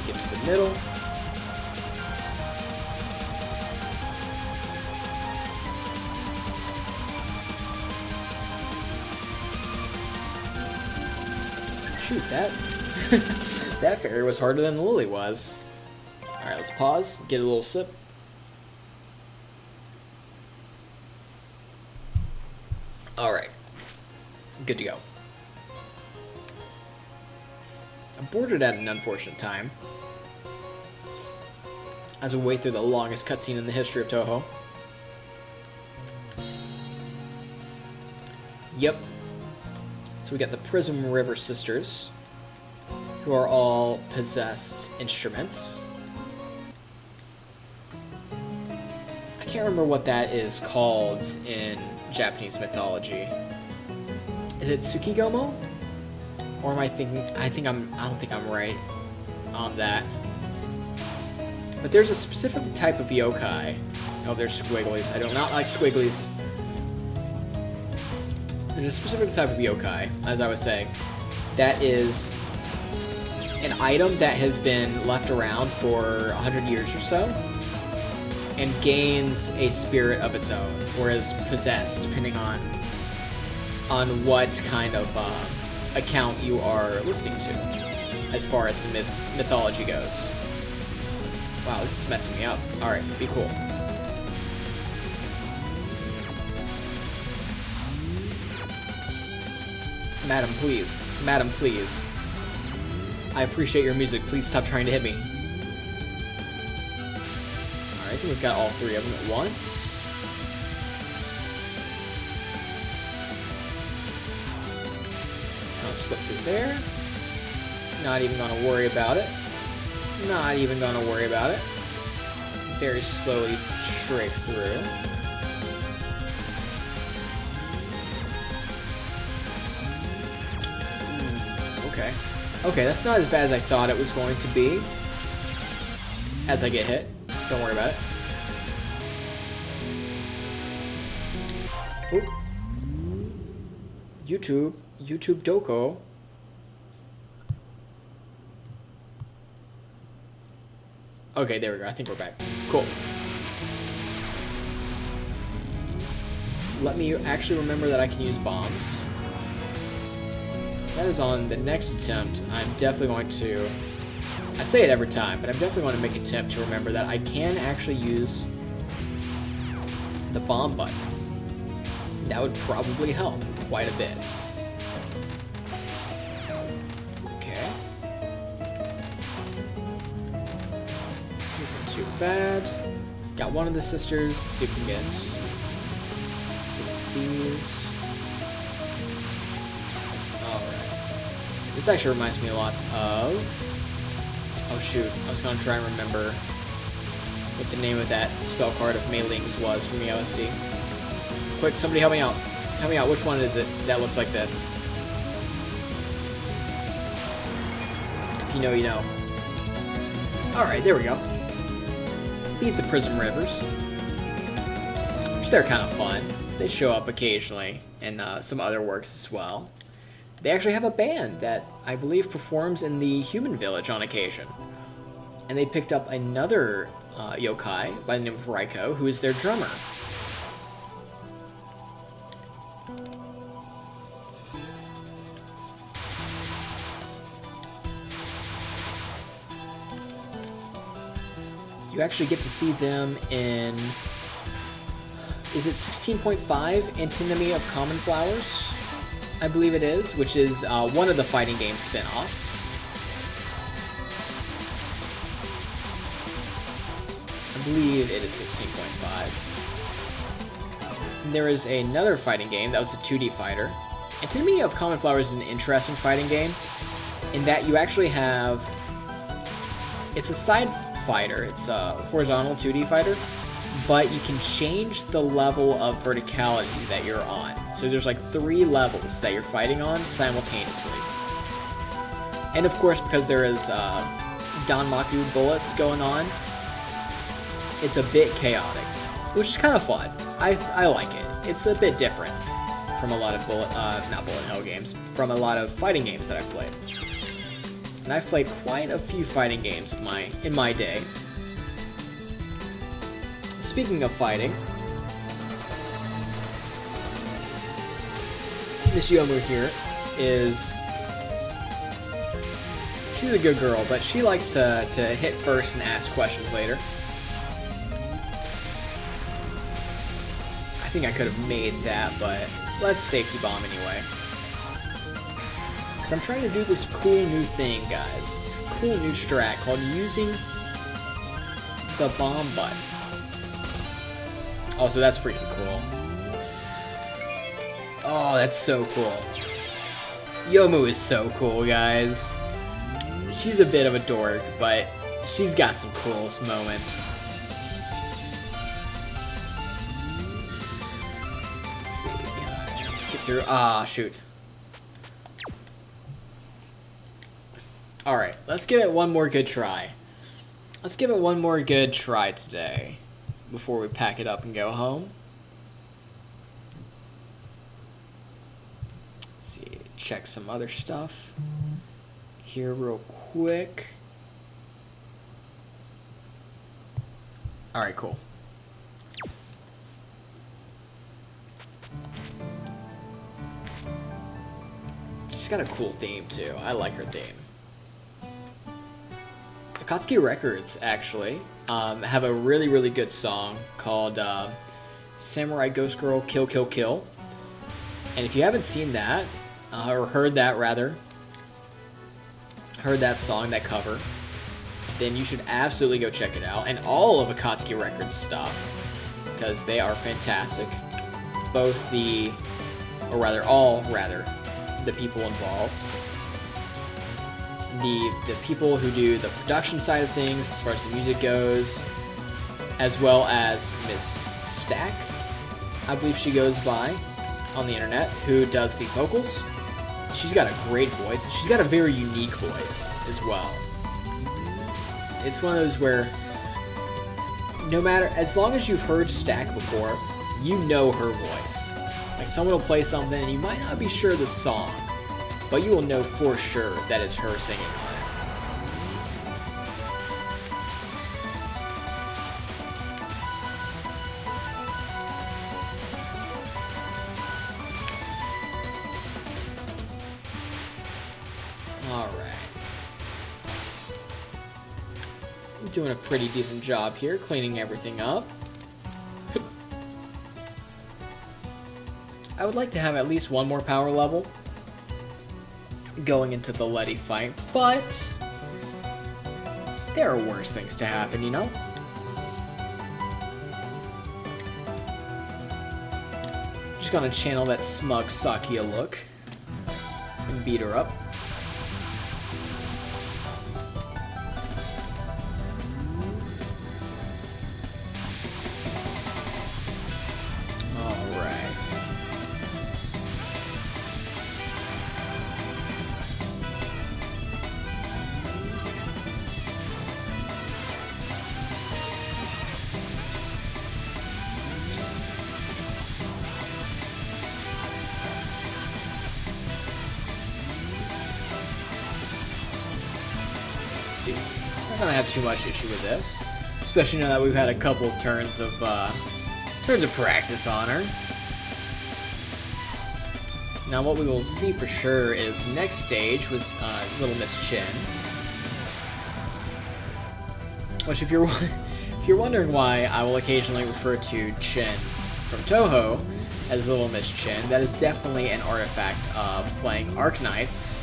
Get to the middle. Shoot, that fairy was harder than Lily was. Alright, let's pause, get a little sip. Alright. Good to go. I'm boarded at an unfortunate time, as we wait through the longest cutscene in the history of Touhou. Yep. So we got the Prism River Sisters, who are all possessed instruments. I can't remember what that is called in Japanese mythology. Is it Tsukigomo? Or am I thinking? I don't think I'm right on that. But there's a specific type of yokai. Oh, there's squigglies. I do not like squigglies. There's a specific type of yokai, as I was saying, that is an item that has been left around for 100 years or so. and gains a spirit of its own, or is possessed, depending on what kind of account you are listening to, as far as the mythology goes. Wow, this is messing me up. Alright, be cool. Madam, please. Madam, please. I appreciate your music. Please stop trying to hit me. Alright, I think we've got all three of them at once. I'll slip through there. Not even gonna worry about it. Not even gonna worry about it. Very slowly strafe through. Okay. Okay, that's not as bad as I thought it was going to be. As I get hit. Don't worry about it. Oop. YouTube Doko. Okay, there we go. I think we're back. Cool. Let me actually remember that I can use bombs. That is on the next attempt. I'm definitely going to... I say it every time, but I'm definitely going to make an attempt to remember that I can actually use the bomb button. That would probably help quite a bit. Okay. Isn't too bad. Got one of the sisters. Let's see if we can get these. This actually reminds me a lot of... Oh shoot, I was going to try and remember what the name of that spell card of Mei Ling's was from the OSD. Quick, somebody help me out. Help me out, which one is it that looks like this? If you know, you know. Alright, there we go. Beat the Prism Rivers. Which they're kind of fun. They show up occasionally in some other works as well. They actually have a band that I believe performs in the Human Village on occasion. And they picked up another yokai by the name of Raiko, who is their drummer. You actually get to see them in... Is it 16.5 Antinomy of Common Flowers? I believe it is, which is one of the fighting game spin-offs. I believe it is 16.5. There is another fighting game that was a 2D fighter. Antinomy of Common Flowers is an interesting fighting game in that you actually have... It's a side fighter. It's a horizontal 2D fighter, but you can change the level of verticality that you're on. So there's like 3 levels that you're fighting on simultaneously. And of course, because there is Danmaku bullets going on, it's a bit chaotic, which is kind of fun. I like it. It's a bit different from a lot of not bullet hell games, from a lot of fighting games that I've played. And I've played quite a few fighting games in my day. Speaking of fighting, this Yomu here is... She's a good girl, but she likes to hit first and ask questions later. I think I could have made that, but let's safety bomb anyway. Because I'm trying to do this cool new thing, guys. This cool new strat called using the bomb button. Oh, so that's freaking cool. Oh, that's so cool. Yomu is so cool, guys. She's a bit of a dork, but she's got some cool moments. Let's see, can I get through? Ah, shoot. Alright, let's give it one more good try. Let's give it one more good try today before we pack it up and go home. Let's see, check some other stuff here real quick. Alright, cool. got a cool theme too. I like her theme. Akatsuki Records actually have a really good song called Samurai Ghost Girl Kill Kill Kill. And if you haven't seen that, or heard that song, that cover, then you should absolutely go check it out. And all of Akatsuki Records stuff, because they are fantastic. Both all the people involved. The people who do the production side of things, as far as the music goes, as well as Miss Stack, I believe she goes by on the internet, who does the vocals. She's got a great voice. She's got a very unique voice as well. It's one of those where, no matter, as long as you've heard Stack before, you know her voice. Like, someone will play something and you might not be sure the song, but you will know for sure that it's her singing on it. Doing a pretty decent job here, cleaning everything up. I would like to have at least one more power level going into the Letty fight, but there are worse things to happen, you know? Just gonna channel that smug Sakia look and beat her up. I'm not gonna have too much issue with this, especially now that we've had a couple turns of practice on her. Now, what we will see for sure is next stage with Little Miss Chin. Which, if you're wondering why I will occasionally refer to Chin from Touhou as Little Miss Chin, that is definitely an artifact of playing Arknights,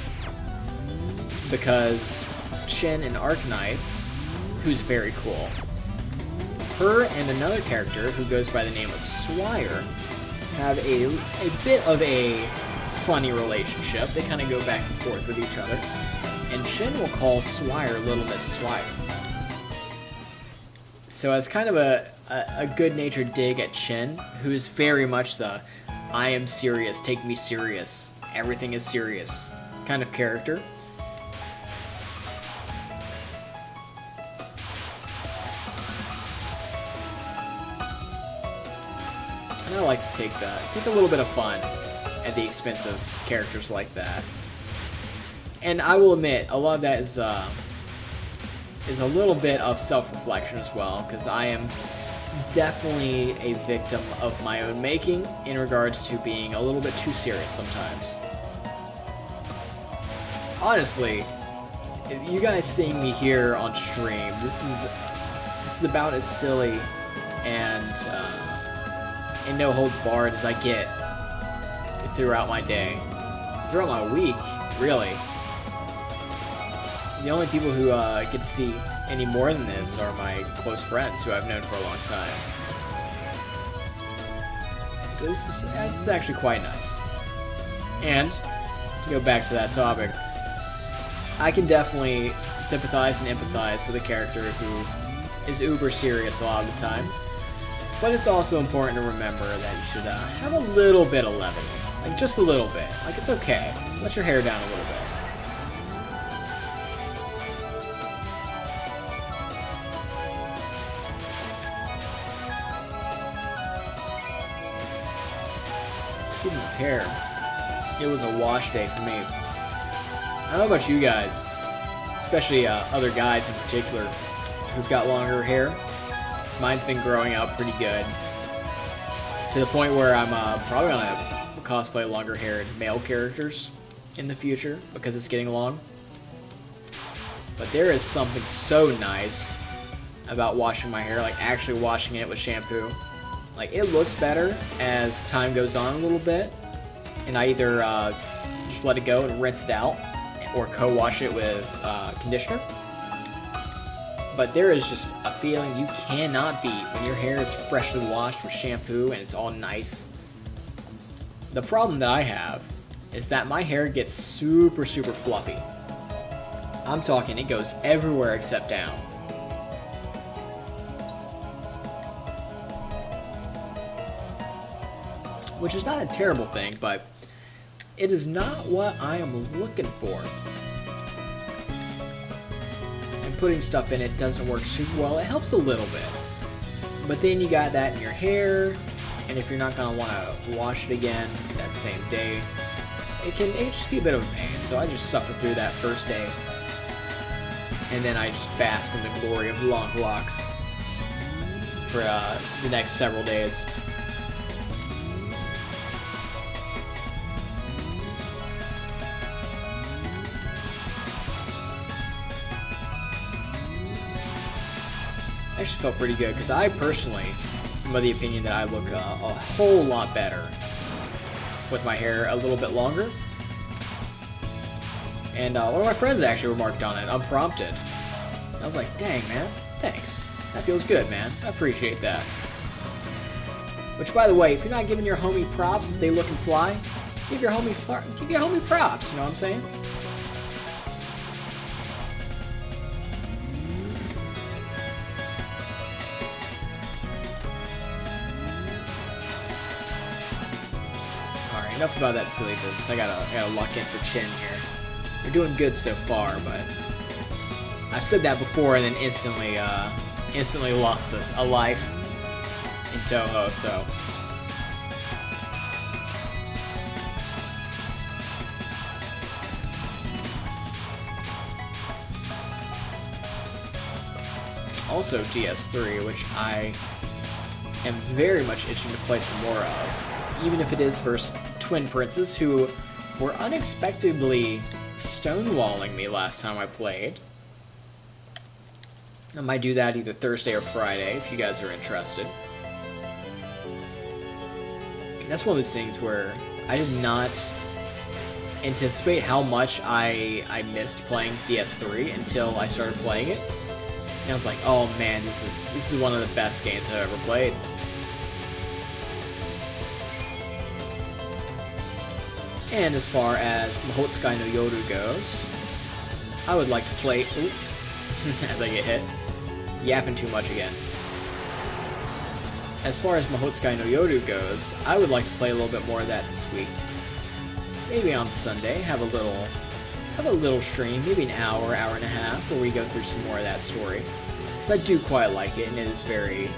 because Chin in Arknights, who's very cool, her and another character who goes by the name of Swire have a bit of a funny relationship. They kind of go back and forth with each other, and Chin will call Swire Little Miss Swire. So as kind of a good-natured dig at Chin, who's very much the I am serious, take me serious, everything is serious kind of character. And I like to take a little bit of fun at the expense of characters like that. And I will admit, a lot of that is a little bit of self-reflection as well, because I am definitely a victim of my own making in regards to being a little bit too serious sometimes. Honestly, if you guys seeing me here on stream, this is about as silly and no holds barred as I get throughout my day, throughout my week, really. The only people who get to see any more than this are my close friends who I've known for a long time. So this is actually quite nice. And to go back to that topic, I can definitely sympathize and empathize with a character who is uber serious a lot of the time. But it's also important to remember that you should have a little bit of levity. Like, just a little bit. Like, it's okay. Let your hair down a little bit. Speaking of hair, it was a wash day for me. I don't know about you guys, especially other guys in particular who've got longer hair. So mine's been growing out pretty good, to the point where I'm probably gonna cosplay longer haired male characters in the future because it's getting long. But there is something so nice about washing my hair, like actually washing it with shampoo. Like, it looks better as time goes on a little bit, and I either just let it go and rinse it out, or co-wash it with conditioner. But there is just a feeling you cannot beat when your hair is freshly washed with shampoo and it's all nice. The problem that I have is that my hair gets super fluffy. I'm talking it goes everywhere except down. Which is not a terrible thing, but it is not what I am looking for. And putting stuff in it doesn't work super well. It helps a little bit. But then you got that in your hair, and if you're not going to want to wash it again that same day, it can just be a bit of a pain. So I just suffer through that first day. And then I just bask in the glory of long locks for the next several days. Actually felt pretty good because I personally am of the opinion that I look a whole lot better with my hair a little bit longer. And one of my friends actually remarked on it unprompted. I was like, dang man, thanks. That feels good, man. I appreciate that. Which, by the way, if you're not giving your homie props if they look and fly, give your homie props. You know what I'm saying? Alright, enough about that silly business. I gotta lock in for Chin here. We're doing good so far, but I've said that before and then instantly lost us a life in Touhou, so. Also DS3, which I am very much itching to play some more of, even if it is versus twin princes who were unexpectedly stonewalling me last time I played. I might do that either Thursday or Friday if you guys are interested. That's one of those things where I did not anticipate how much I missed playing DS3 until I started playing it. And I was like, oh man, this is one of the best games I've ever played. And as far as Mahotsukai no Yoru goes, I would like to play... Ooh, as I get hit. Yapping too much again. As far as Mahotsukai no Yoru goes, I would like to play a little bit more of that this week. Maybe on Sunday, have a little stream, maybe an hour and a half, where we go through some more of that story. Because I do quite like it, and it is very,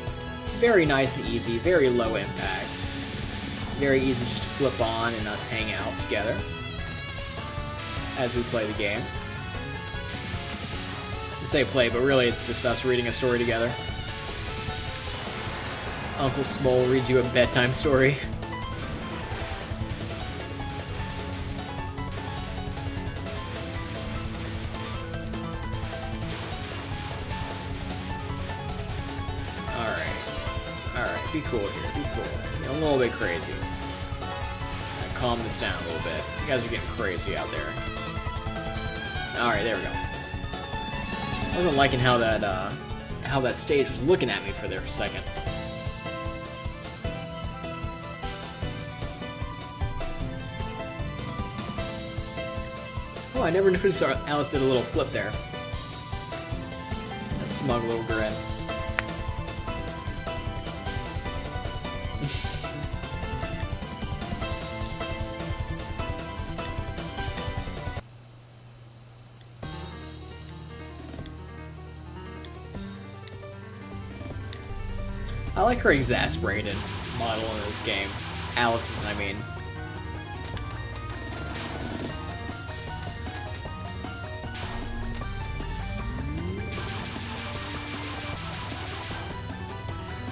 very nice and easy, very low impact. Very easy just to flip on and us hang out together as we play the game. I say play, but really it's just us reading a story together. Uncle Smole reads you a bedtime story. Alright, be cool here, be cool. You're a little bit crazy. Calm this down a little bit. You guys are getting crazy out there. Alright, there we go. I wasn't liking how that stage was looking at me for there for a second. Oh, I never noticed Alice did a little flip there. A smug little grin. I like her exasperated model in this game. Alice's, I mean.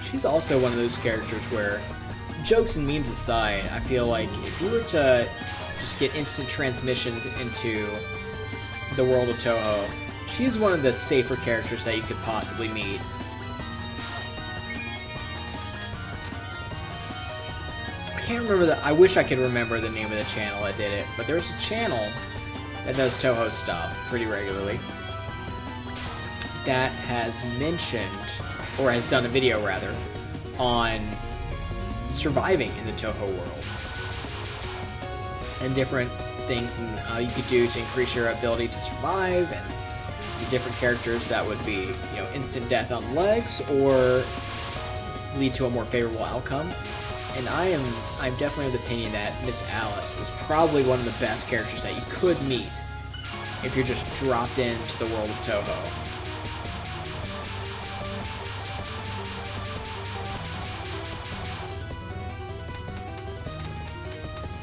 She's also one of those characters where, jokes and memes aside, I feel like if you were to just get instant transmissions into the world of Touhou. She's one of the safer characters that you could possibly meet. I can't remember I wish I could remember the name of the channel that did it, but there's a channel that does Touhou stuff pretty regularly that has mentioned, or has done a video rather, on surviving in the Touhou world and different things you could do to increase your ability to survive, and the different characters that would be, you know, instant death on legs or lead to a more favorable outcome. And I'm definitely of the opinion that Miss Alice is probably one of the best characters that you could meet if you're just dropped into the world of Touhou.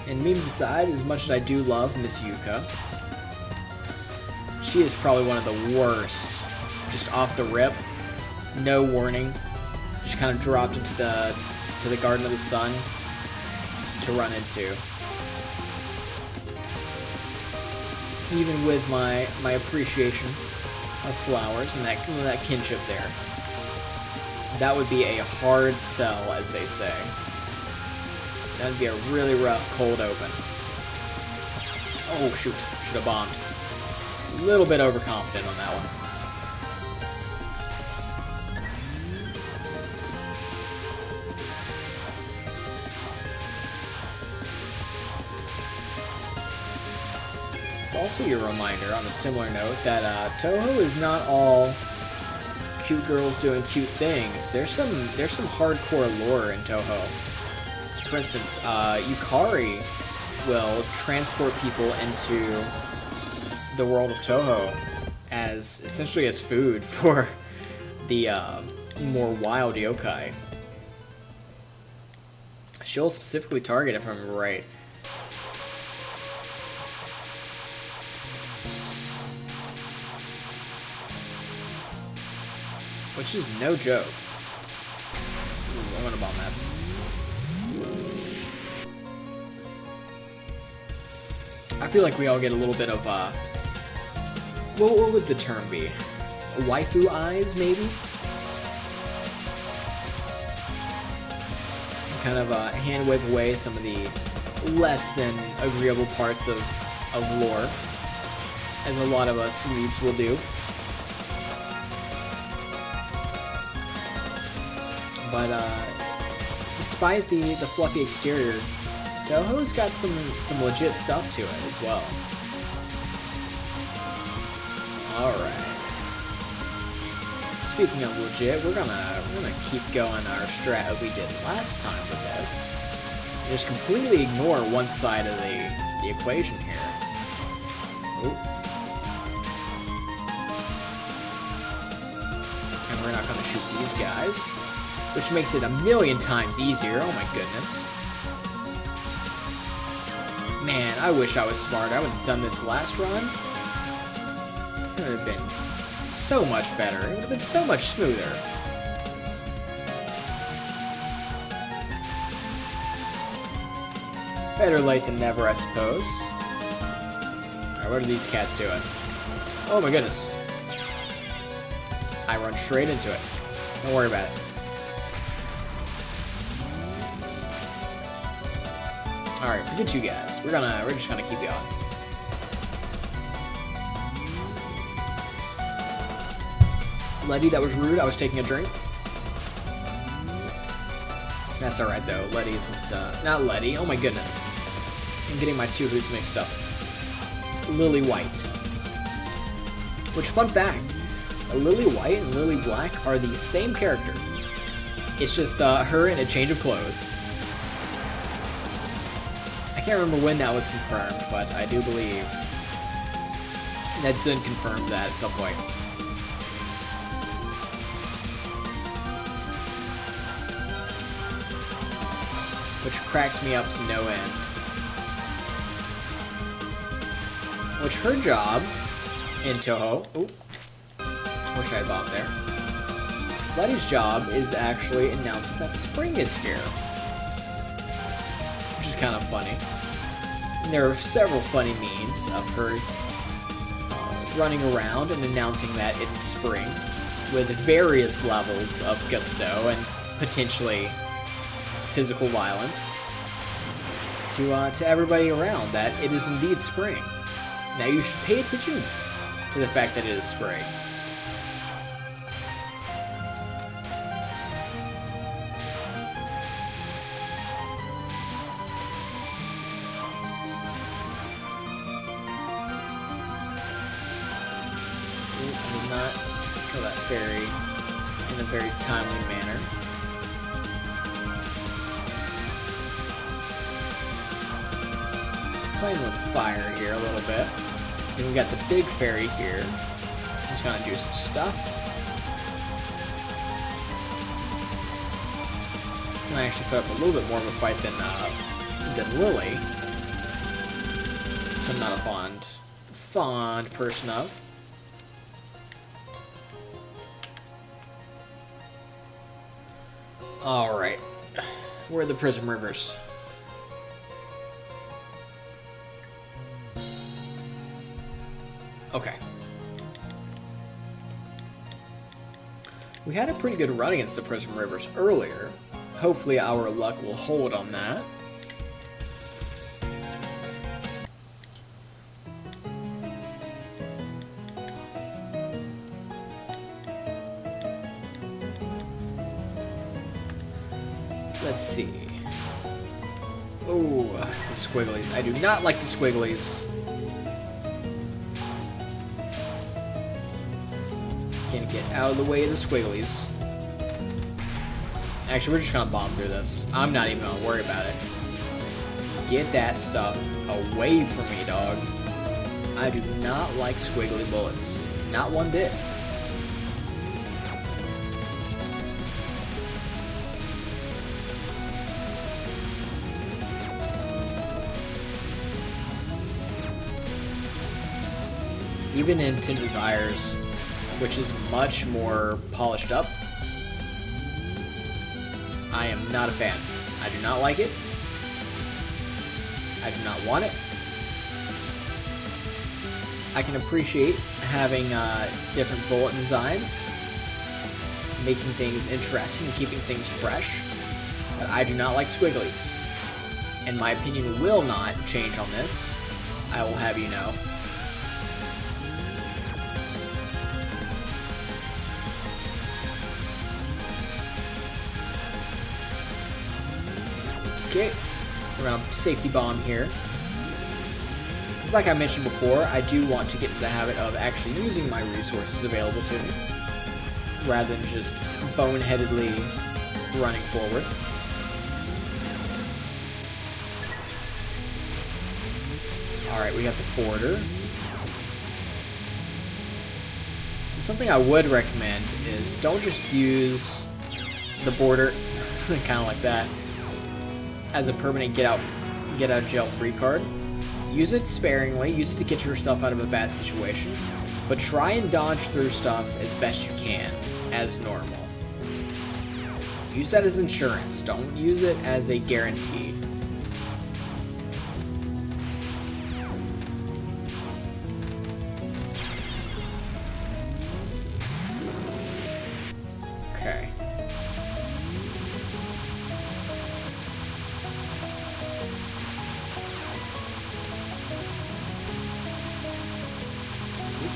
And memes aside, as much as I do love Miss Yuka, she is probably one of the worst. Just off the rip, no warning, just kind of dropped into the Garden of the Sun to run into. Even with my appreciation of flowers and that kinship there, that would be a hard sell, as they say. That would be a really rough cold open. Oh shoot, should have bombed. A little bit overconfident on that one. It's also your reminder, on a similar note, that Touhou is not all cute girls doing cute things. There's some hardcore lore in Touhou. For instance, Yukari will transport people into the world of Touhou as essentially as food for the more wild yokai. She'll specifically target, if I remember right, which is no joke. Ooh, I'm gonna bomb that. I feel like we all get a little bit of, what would the term be? Waifu eyes, maybe? Kind of hand wave away some of the less than agreeable parts of lore, as a lot of us weebs will do. But, despite the fluffy exterior, Touhou's got some legit stuff to it as well. Alright. Speaking of legit, we're gonna keep going our strat that we did last time with this. Just completely ignore one side of the equation here. Ooh. And we're not gonna shoot these guys, which makes it a million times easier. Oh my goodness. Man, I wish I was smart. I would have done this last run. It would have been so much better. It would have been so much smoother. Better late than never, I suppose. Alright, what are these cats doing? Oh my goodness. I run straight into it. Don't worry about it. Alright, forget you guys. We're just gonna keep going. Letty, that was rude. I was taking a drink. That's alright though. Letty isn't not Letty. Oh my goodness. I'm getting my Touhous mixed up. Lily White. Which, fun fact, Lily White and Lily Black are the same character. It's just her in a change of clothes. I can't remember when that was confirmed, but I do believe Nedson confirmed that at some point. Which cracks me up to no end. Which her job in Touhou... Oop. Wish I had bombed there. Letty's job is actually announcing that spring is here. Which is kind of funny. And there are several funny memes of her running around and announcing that it's spring, with various levels of gusto and potentially physical violence to everybody around that it is indeed spring. Now you should pay attention to the fact that it is spring. I did not kill that fairy in a very timely manner. Playing with fire here a little bit. Then we got the big fairy here. He's gonna do some stuff. I actually put up a little bit more of a fight than Lily. I'm not a fond person of. Alright. Where are the Prism Rivers? Okay. We had a pretty good run against the Prism Rivers earlier. Hopefully our luck will hold on that. Let's see. Oh, the squigglies. I do not like the squigglies. Gonna get out of the way of the squigglies. Actually, we're just gonna bomb through this. I'm not even gonna worry about it. Get that stuff away from me, dog. I do not like squiggly bullets. Not one bit. Even in Tin Desires, which is much more polished up, I am not a fan. I do not like it. I do not want it. I can appreciate having different bullet designs, making things interesting, and keeping things fresh, but I do not like squigglies. And my opinion will not change on this. I will have you know. Okay, we're gonna safety bomb here. Just like I mentioned before, I do want to get into the habit of actually using my resources available to me, rather than just boneheadedly running forward. Alright, we got the border. And something I would recommend is don't just use the border, kind of like that, as a permanent get out of jail free card. Use it sparingly, use it to get yourself out of a bad situation, but try and dodge through stuff as best you can, as normal. Use that as insurance, don't use it as a guarantee. Okay.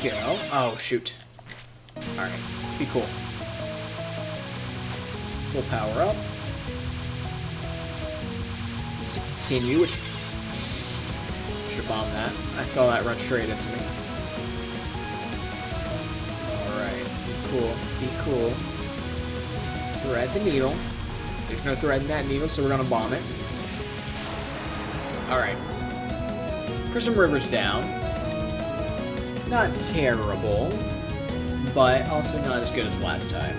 Go. Oh, shoot. Alright, be cool. We'll power up. Continue, which should bomb that. I saw that run straight into me. Alright, be cool, be cool. Thread the needle. There's no thread in that needle, so we're gonna bomb it. Alright. Prism River's down. Not terrible, but also not as good as last time.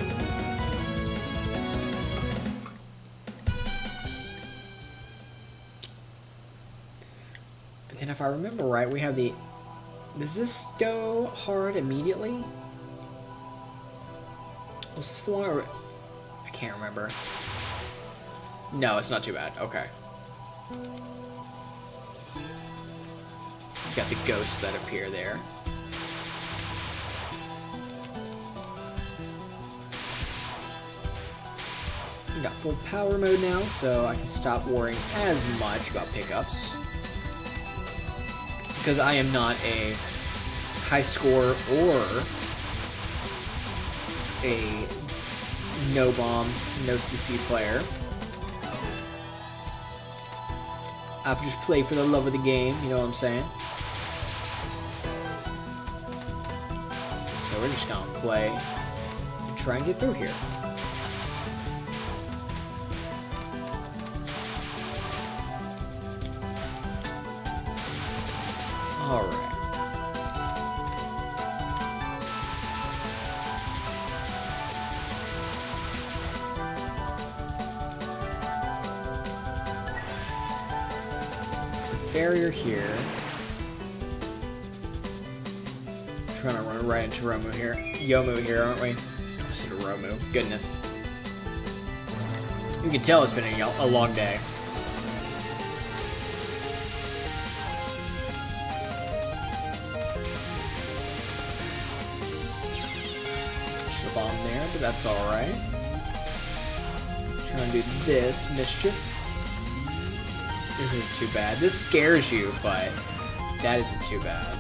And then if I remember right, we have the... Does this go hard immediately? Was this the one or... I can't remember. No, it's not too bad. Okay. Got the ghosts that appear there. We got full power mode now, so I can stop worrying as much about pickups. Because I am not a high score or a no bomb, no CC player. I just play for the love of the game, you know what I'm saying? So we're just gonna play and try and get through here. Alright. Barrier here. Trying to run right into Romu here. Yomu here, aren't we? Instead of Romu. Goodness. You can tell it's been a long day. Should have bombed there, but that's alright. Trying to do this mischief. This isn't too bad. This scares you, but that isn't too bad.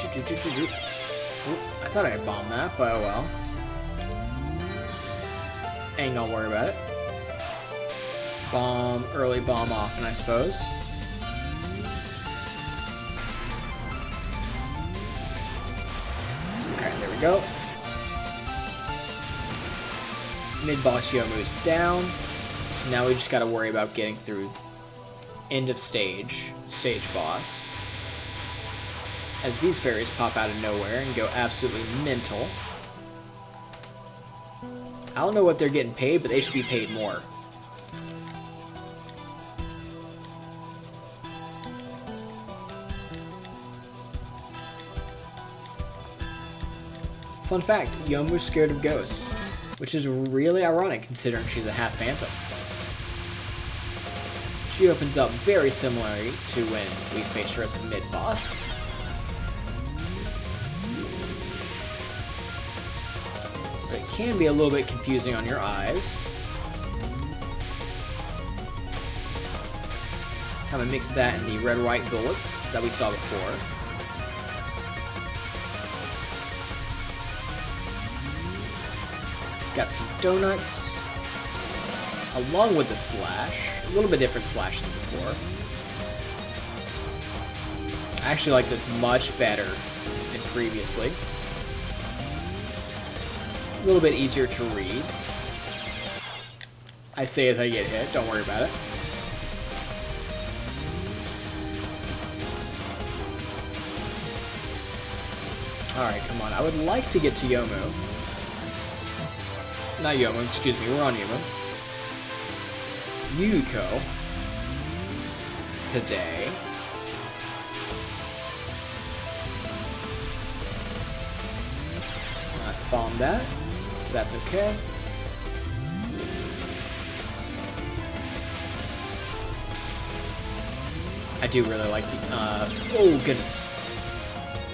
I thought I had bombed that, but oh well. Ain't gonna worry about it. Bomb, early bomb often, I suppose. Okay, there we go. Mid-boss Yomu's down. So now we just gotta worry about getting through end of stage boss. As these fairies pop out of nowhere and go absolutely mental. I don't know what they're getting paid, but they should be paid more. Fun fact, Yomu's scared of ghosts, which is really ironic considering she's a half phantom. She opens up very similarly to when we faced her as a mid-boss. But it can be a little bit confusing on your eyes. Kind of mix that in the red-white bullets that we saw before. Got some donuts, along with the slash. A little bit different slash than before. I actually like this much better than previously. A little bit easier to read. I say as I get hit, don't worry about it. Alright, come on. I would like to get to Yomu. Not Yomu, excuse me, we're on Yomu. Yuko. Today. Not to bomb that. That's okay. I do really like the, oh goodness.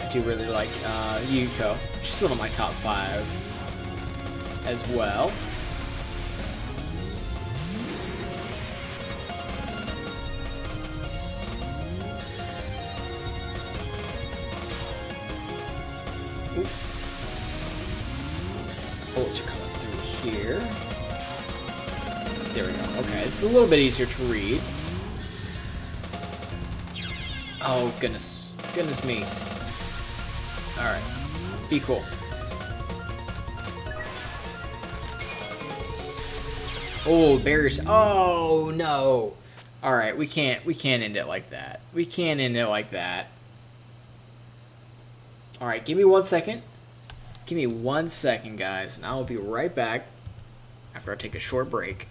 I do really like, Yuko. She's one of my top 5 as well. Ooh. Bullets are coming through here. There we go. Okay, it's a little bit easier to read. Oh, goodness. Goodness me. Alright. Be cool. Oh, barriers. Oh, no. Alright, we can't end it like that. We can't end it like that. Alright, give me 1 second. Give me 1 second, guys, and I will be right back after I take a short break.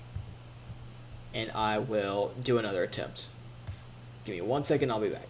And I will do another attempt. Give me 1 second, I'll be back.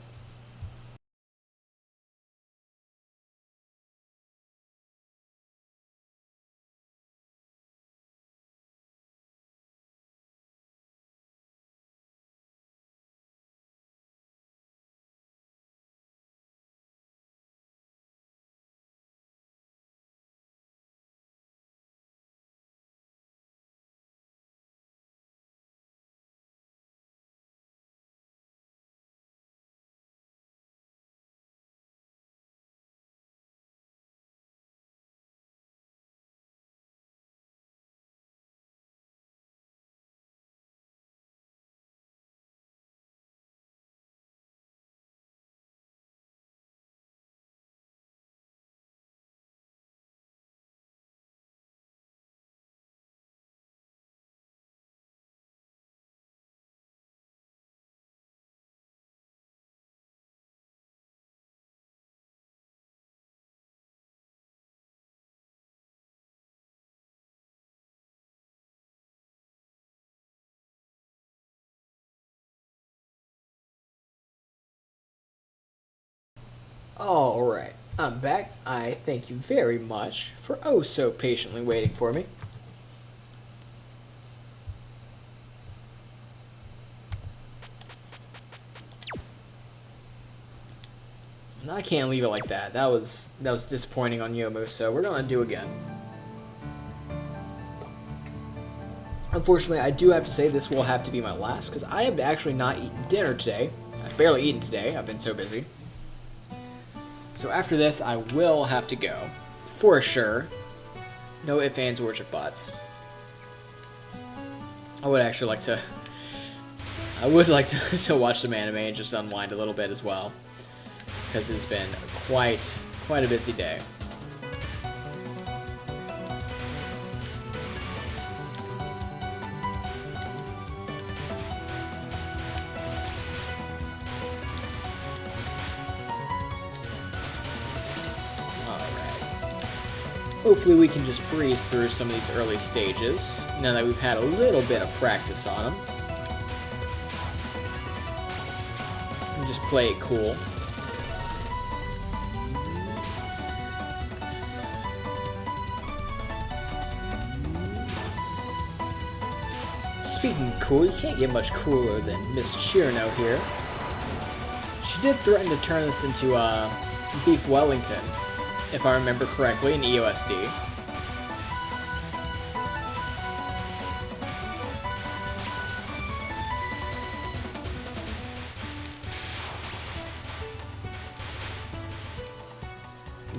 Alright, I'm back. I thank you very much for oh so patiently waiting for me. I can't leave it like that. That was disappointing on Yomu, so we're gonna do again. Unfortunately, I do have to say this will have to be my last, because I have actually not eaten dinner today. I've barely eaten today. I've been so busy. So after this, I will have to go. For sure. No ifs, ands, or buts. I would actually like to... I would like to watch some anime and just unwind a little bit as well. Because it's been quite a busy day. Hopefully we can just breeze through some of these early stages, now that we've had a little bit of practice on them. And just play it cool. Speaking of cool, you can't get much cooler than Miss Chirno here. She did threaten to turn this into Beef Wellington, if I remember correctly, in EOSD.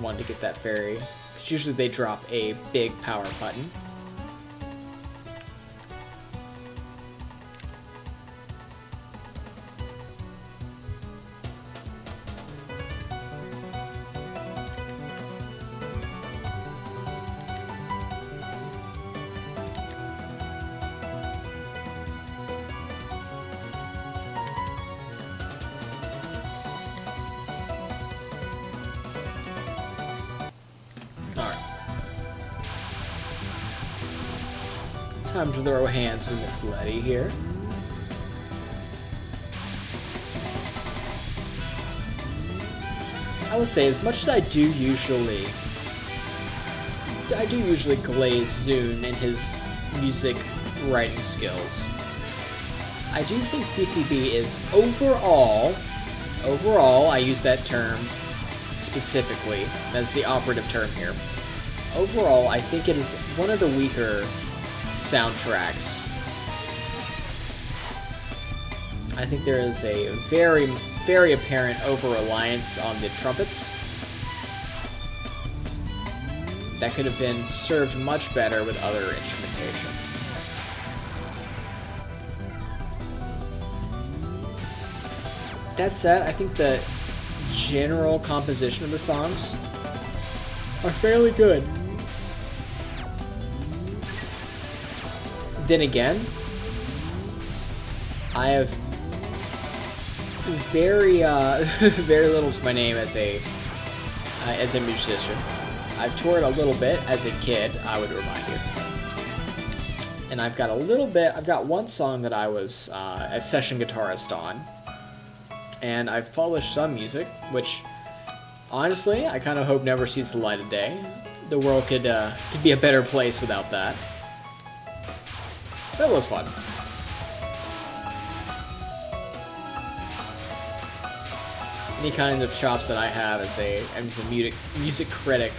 Wanted to get that fairy, because usually they drop a big power button. Time to throw hands with Miss Letty here. I will say, as much as I do usually glaze Zune in his music writing skills, I do think PCB is overall, I use that term specifically, that's the operative term here. Overall, I think it is one of the weaker soundtracks. I think there is a very apparent over-reliance on the trumpets that could have been served much better with other instrumentation. That said, I think the general composition of the songs are fairly good. Then again, I have very little to my name as a musician. I've toured a little bit as a kid, I would remind you. And I've got one song that I was a session guitarist on. And I've published some music, which, honestly, I kind of hope never sees the light of day. The world could be a better place without that. That was fun. Any kind of chops that I have as a music critic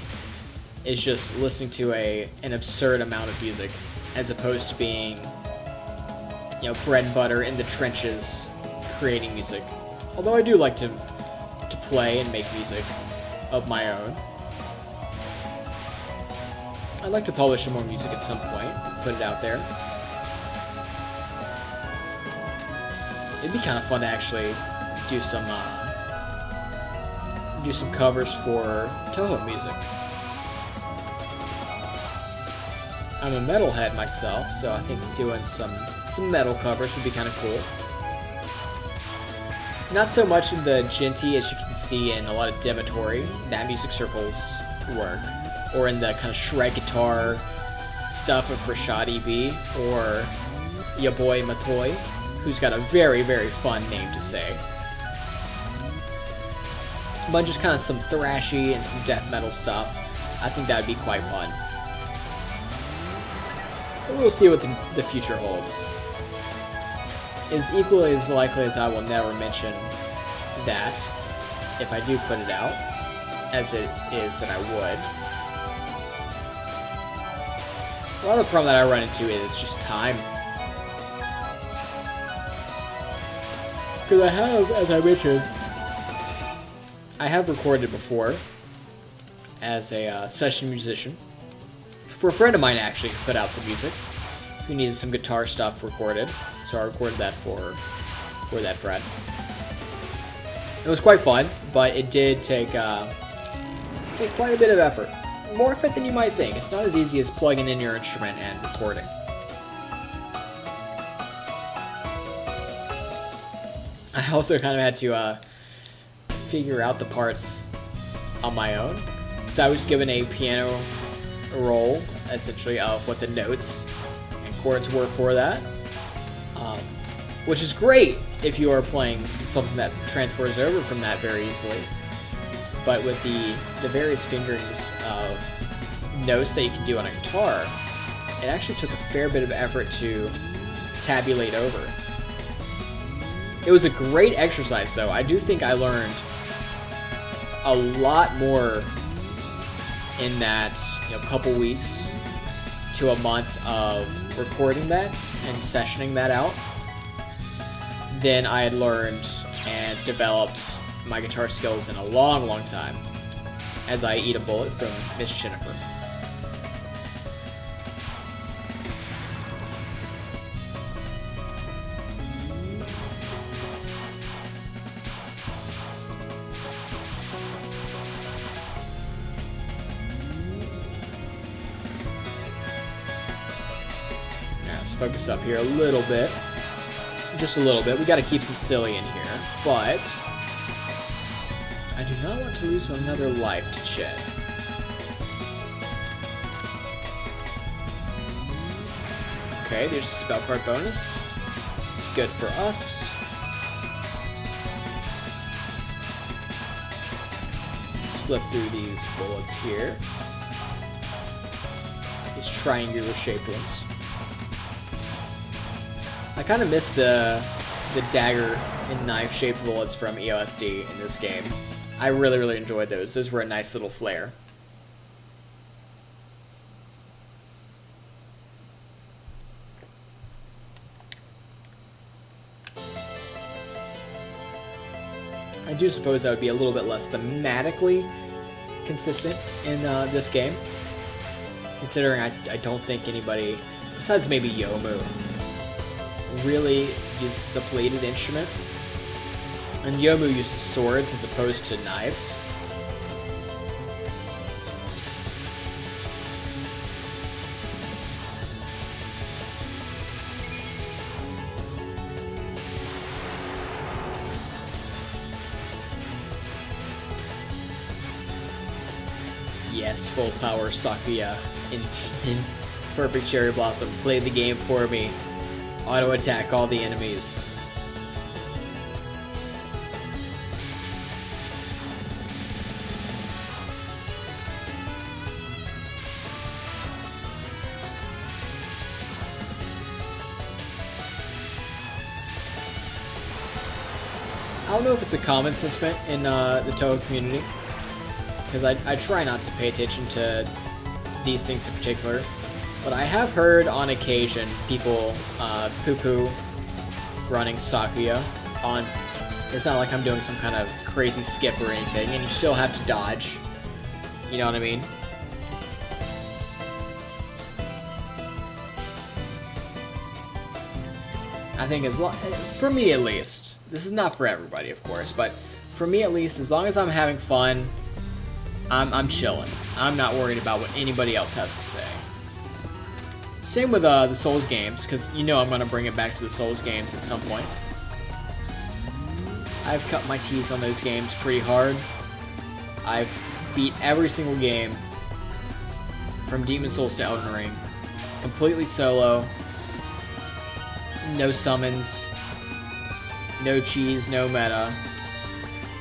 is just listening to an absurd amount of music, as opposed to being, bread and butter in the trenches creating music. Although I do like to play and make music of my own. I'd like to publish some more music at some point, put it out there. It'd be kind of fun to actually do some covers for Touhou music. I'm a metalhead myself, so I think doing some metal covers would be kind of cool. Not so much in the Jinty as you can see in a lot of Dematory, that music circle's work, or in the kind of shred guitar stuff of Rashad EB, or ya boy Matoy, who's got a very fun name to say. but just kind of some thrashy and some death metal stuff. I think that would be quite fun. But we'll see what the future holds. It's equally as likely as I will never mention that, if I do put it out, as it is that I would. The other problem that I run into is just time. Because I have, as I mentioned, I have recorded before as a session musician. For a friend of mine, actually, who put out some music, who needed some guitar stuff recorded. So I recorded that for that friend. It was quite fun, but it did take quite a bit of effort. More effort than you might think. It's not as easy as plugging in your instrument and recording. I also kind of had to figure out the parts on my own. So I was given a piano roll, essentially, of what the notes and chords were for that. Which is great if you are playing something that transfers over from that very easily. But with the various fingerings of notes that you can do on a guitar, it actually took a fair bit of effort to tabulate over. It was a great exercise, though. I do think I learned a lot more in that couple weeks to a month of recording that and sessioning that out than I had learned and developed my guitar skills in a long, long time, as I eat a bullet from Miss Jennifer. Now let's focus up here a little bit. Just a little bit. We got to keep some silly in here, but I do not want to lose another life to Ched. Okay, there's a spell card bonus. Good for us. Slip through these bullets here. These triangular shaped ones. I kind of miss the dagger and knife shaped bullets from EOSD in this game. I really, really enjoyed those. Those were a nice little flair. I do suppose I would be a little bit less thematically consistent in this game, considering I don't think anybody, besides maybe Yomu, really uses a bladed instrument. And Yomu uses swords as opposed to knives. Yes, full power Sakuya in Perfect Cherry Blossom. Play the game for me. Auto attack all the enemies. I don't know if it's a common sentiment in the Touhou community, because I try not to pay attention to these things in particular, but I have heard on occasion people poo-poo running Sakuya on. It's not like I'm doing some kind of crazy skip or anything, and you still have to dodge. You know what I mean? I think for me at least, this is not for everybody, of course, but for me at least, as long as I'm having fun, I'm chilling. I'm not worried about what anybody else has to say. Same with the Souls games, because I'm going to bring it back to the Souls games at some point. I've cut my teeth on those games pretty hard. I've beat every single game from Demon Souls to Elden Ring, completely solo, no summons, no cheese, no meta.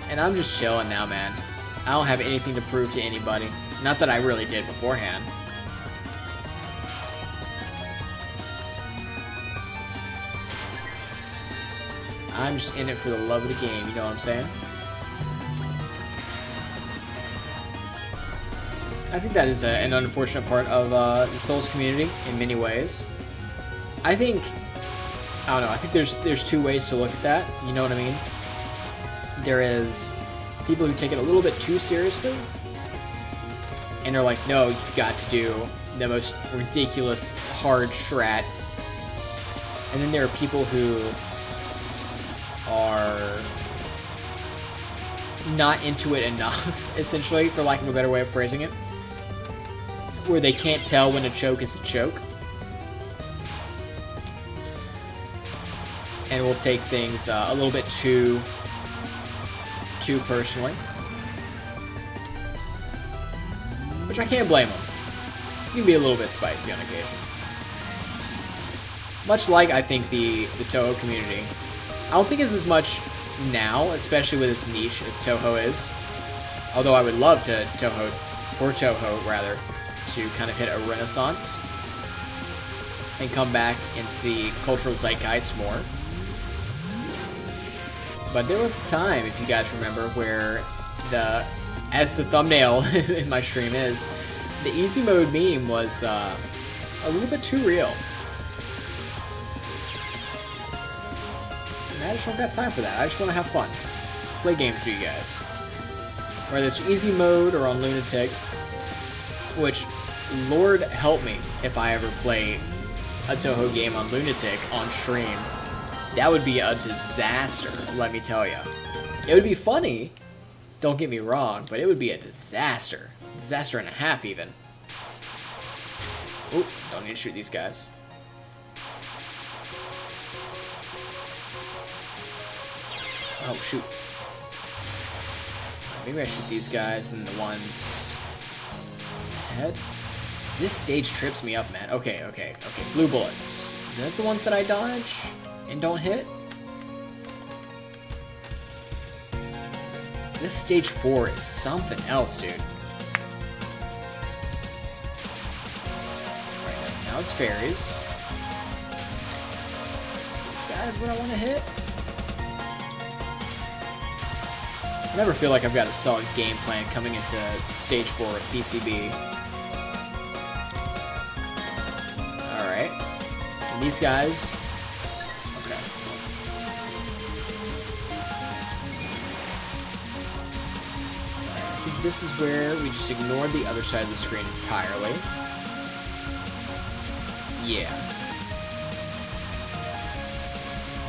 And I'm just chilling now, man. I don't have anything to prove to anybody. Not that I really did beforehand. I'm just in it for the love of the game, you know what I'm saying? I think that is an unfortunate part of the Souls community in many ways. I don't know, I think there's two ways to look at that, you know what I mean? There is people who take it a little bit too seriously, and they're like, no, you've got to do the most ridiculous hard strat. And then there are people who are not into it enough, essentially, for lack of a better way of phrasing it, where they can't tell when a choke is a choke, and will take things a little bit too personally, which I can't blame them. You can be a little bit spicy on occasion. Much like, I think, the Touhou community. I don't think it's as much now, especially with its niche as Touhou is. Although I would love to Touhou rather, to kind of hit a renaissance and come back into the cultural zeitgeist more. But there was a time, if you guys remember, where as the thumbnail in my stream is, the easy mode meme was a little bit too real. And I just don't got time for that. I just want to have fun. Play games with you guys. Whether it's easy mode or on Lunatic, which, Lord help me if I ever play a Touhou game on Lunatic on stream. That would be a disaster, let me tell you. It would be funny, don't get me wrong, but it would be a disaster. Disaster and a half, even. Oop, don't need to shoot these guys. Oh, shoot. Maybe I shoot these guys and the ones ahead. This stage trips me up, man. Okay. Blue bullets. Is that the ones that I dodge and don't hit? This stage 4 is something else, dude. Right now it's fairies. This guy's what I want to hit. I never feel like I've got a solid game plan coming into stage 4 of PCB. Alright. And these guys... Okay. Alright, I think this is where we just ignored the other side of the screen entirely. Yeah.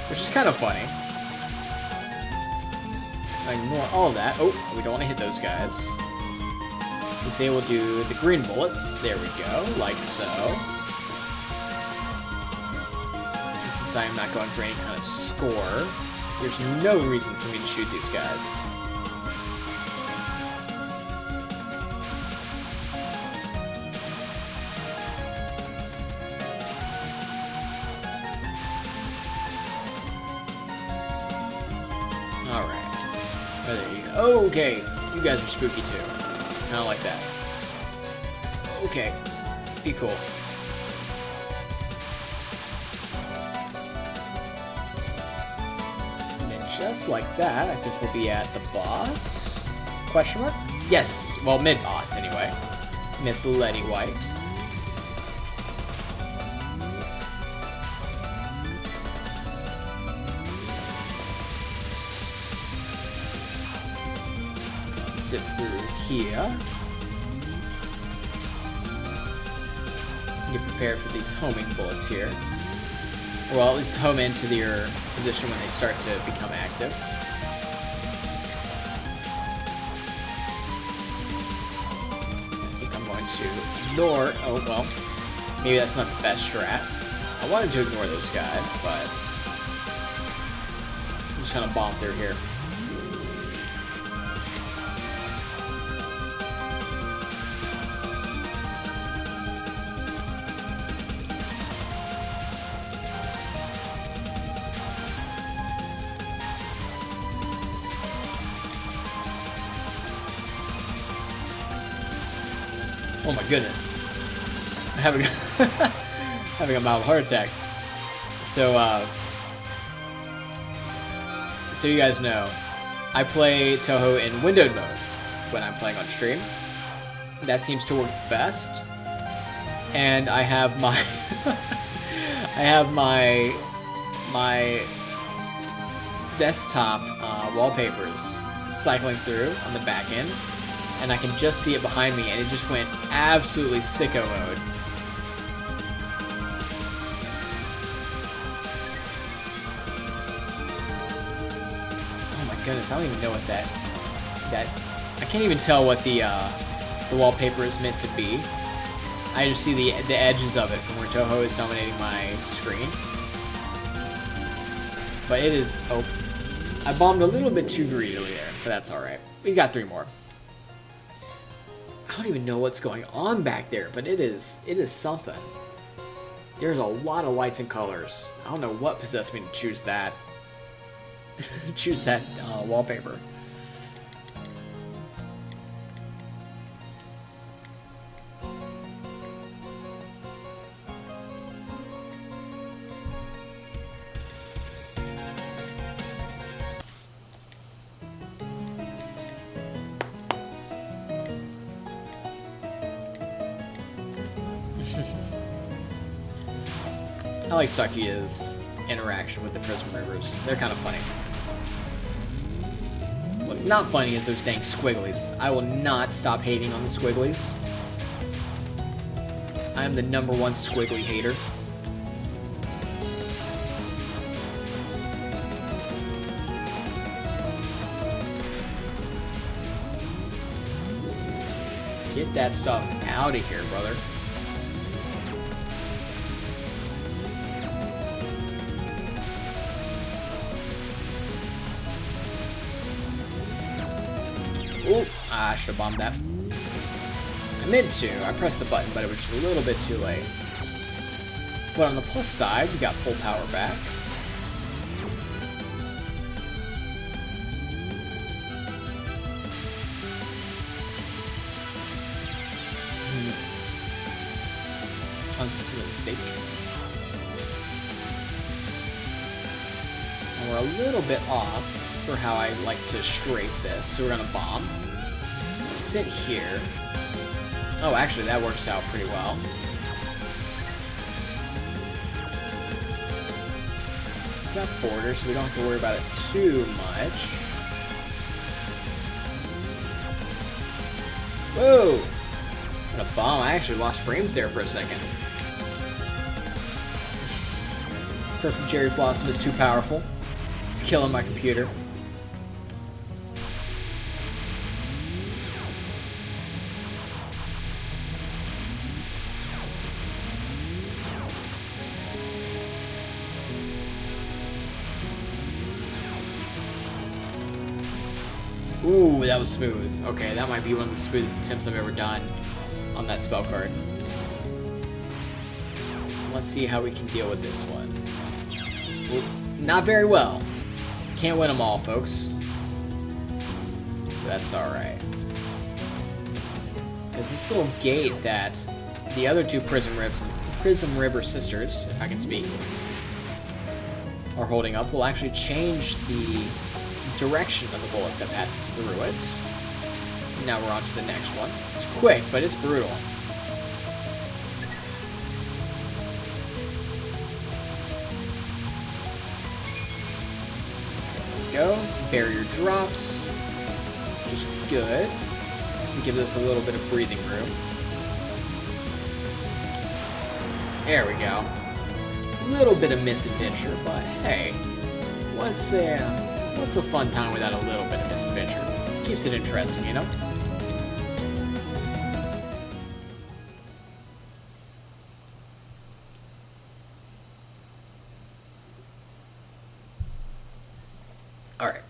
Which is kind of funny. I ignore all of that. Oh, we don't want to hit those guys. Because they will do the green bullets. There we go, like so. And since I am not going for any kind of score, there's no reason for me to shoot these guys. Alright. Oh, there you go. Oh, okay, you guys are spooky too. I don't like that. Okay, be cool. And then just like that, I think we'll be at the boss? Question mark? Yes, well, mid-boss anyway. Miss Letty White. Zip through here. Get prepared for these homing bullets here. Well, at least home into your position when they start to become active. I think I'm going to ignore... Oh, well. Maybe that's not the best strat. I wanted to ignore those guys, but... I'm just gonna bomb through here. Oh my goodness. I'm having having a mild heart attack. So, so you guys know, I play Touhou in windowed mode when I'm playing on stream. That seems to work best. And I have my I have my desktop wallpapers cycling through on the back end, and I can just see it behind me, and it just went absolutely sicko mode. Oh my goodness, I don't even know what that I can't even tell what the wallpaper is meant to be. I just see the edges of it from where Touhou is dominating my screen. But it is... Oh, I bombed a little bit too greedily there, but that's alright. We got 3 more. I don't even know what's going on back there, but it is something. There's a lot of lights and colors. I don't know what possessed me to choose that. choose that wallpaper. I like Sakuya's interaction with the Prism Rivers. They're kind of funny. What's not funny is those dang squigglies. I will not stop hating on the squigglies. I am the #1 squiggly hater. Get that stuff out of here, brother. Ooh, I should have bombed that. I meant to. I pressed the button, but it was just a little bit too late. But on the plus side, we got full power back. Oh, this is a little stage. And we're a little bit off for how I like to strafe this, so we're gonna bomb. Sit here. Oh, actually, that works out pretty well. We've got border, so we don't have to worry about it too much. Whoa! What a bomb. I actually lost frames there for a second. Perfect Cherry Blossom is too powerful. It's killing my computer. Ooh, that was smooth. Okay, that might be one of the smoothest attempts I've ever done on that spell card. Let's see how we can deal with this one. Ooh, not very well. Can't win them all, folks. That's alright. Because this little gate that the other 2 Prism River sisters, if I can speak, are holding up will actually change the direction of the bullets that passes through it. Now we're on to the next one. It's quick, but it's brutal. There we go. Barrier drops, which is good. To give this a little bit of breathing room. There we go. A little bit of misadventure, but hey, what's a fun time without a little bit of misadventure? Keeps it interesting, you know? Alright.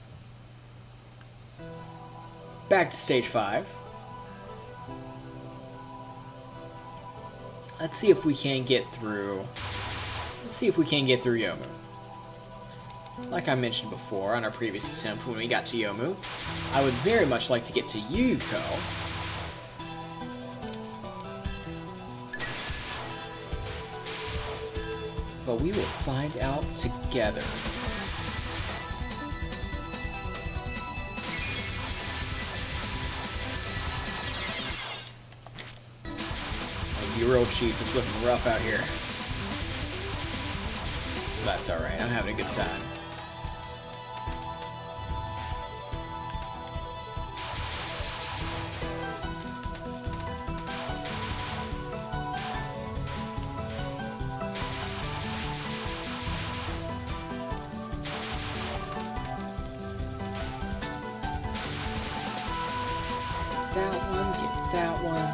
Back to stage 5. Let's see if we can get through... Yomu. Like I mentioned before on our previous attempt when we got to Yomu, I would very much like to get to Yuko. but we will find out together. Your old chief is looking rough out here. That's alright, I'm having a good time. That one, get that one.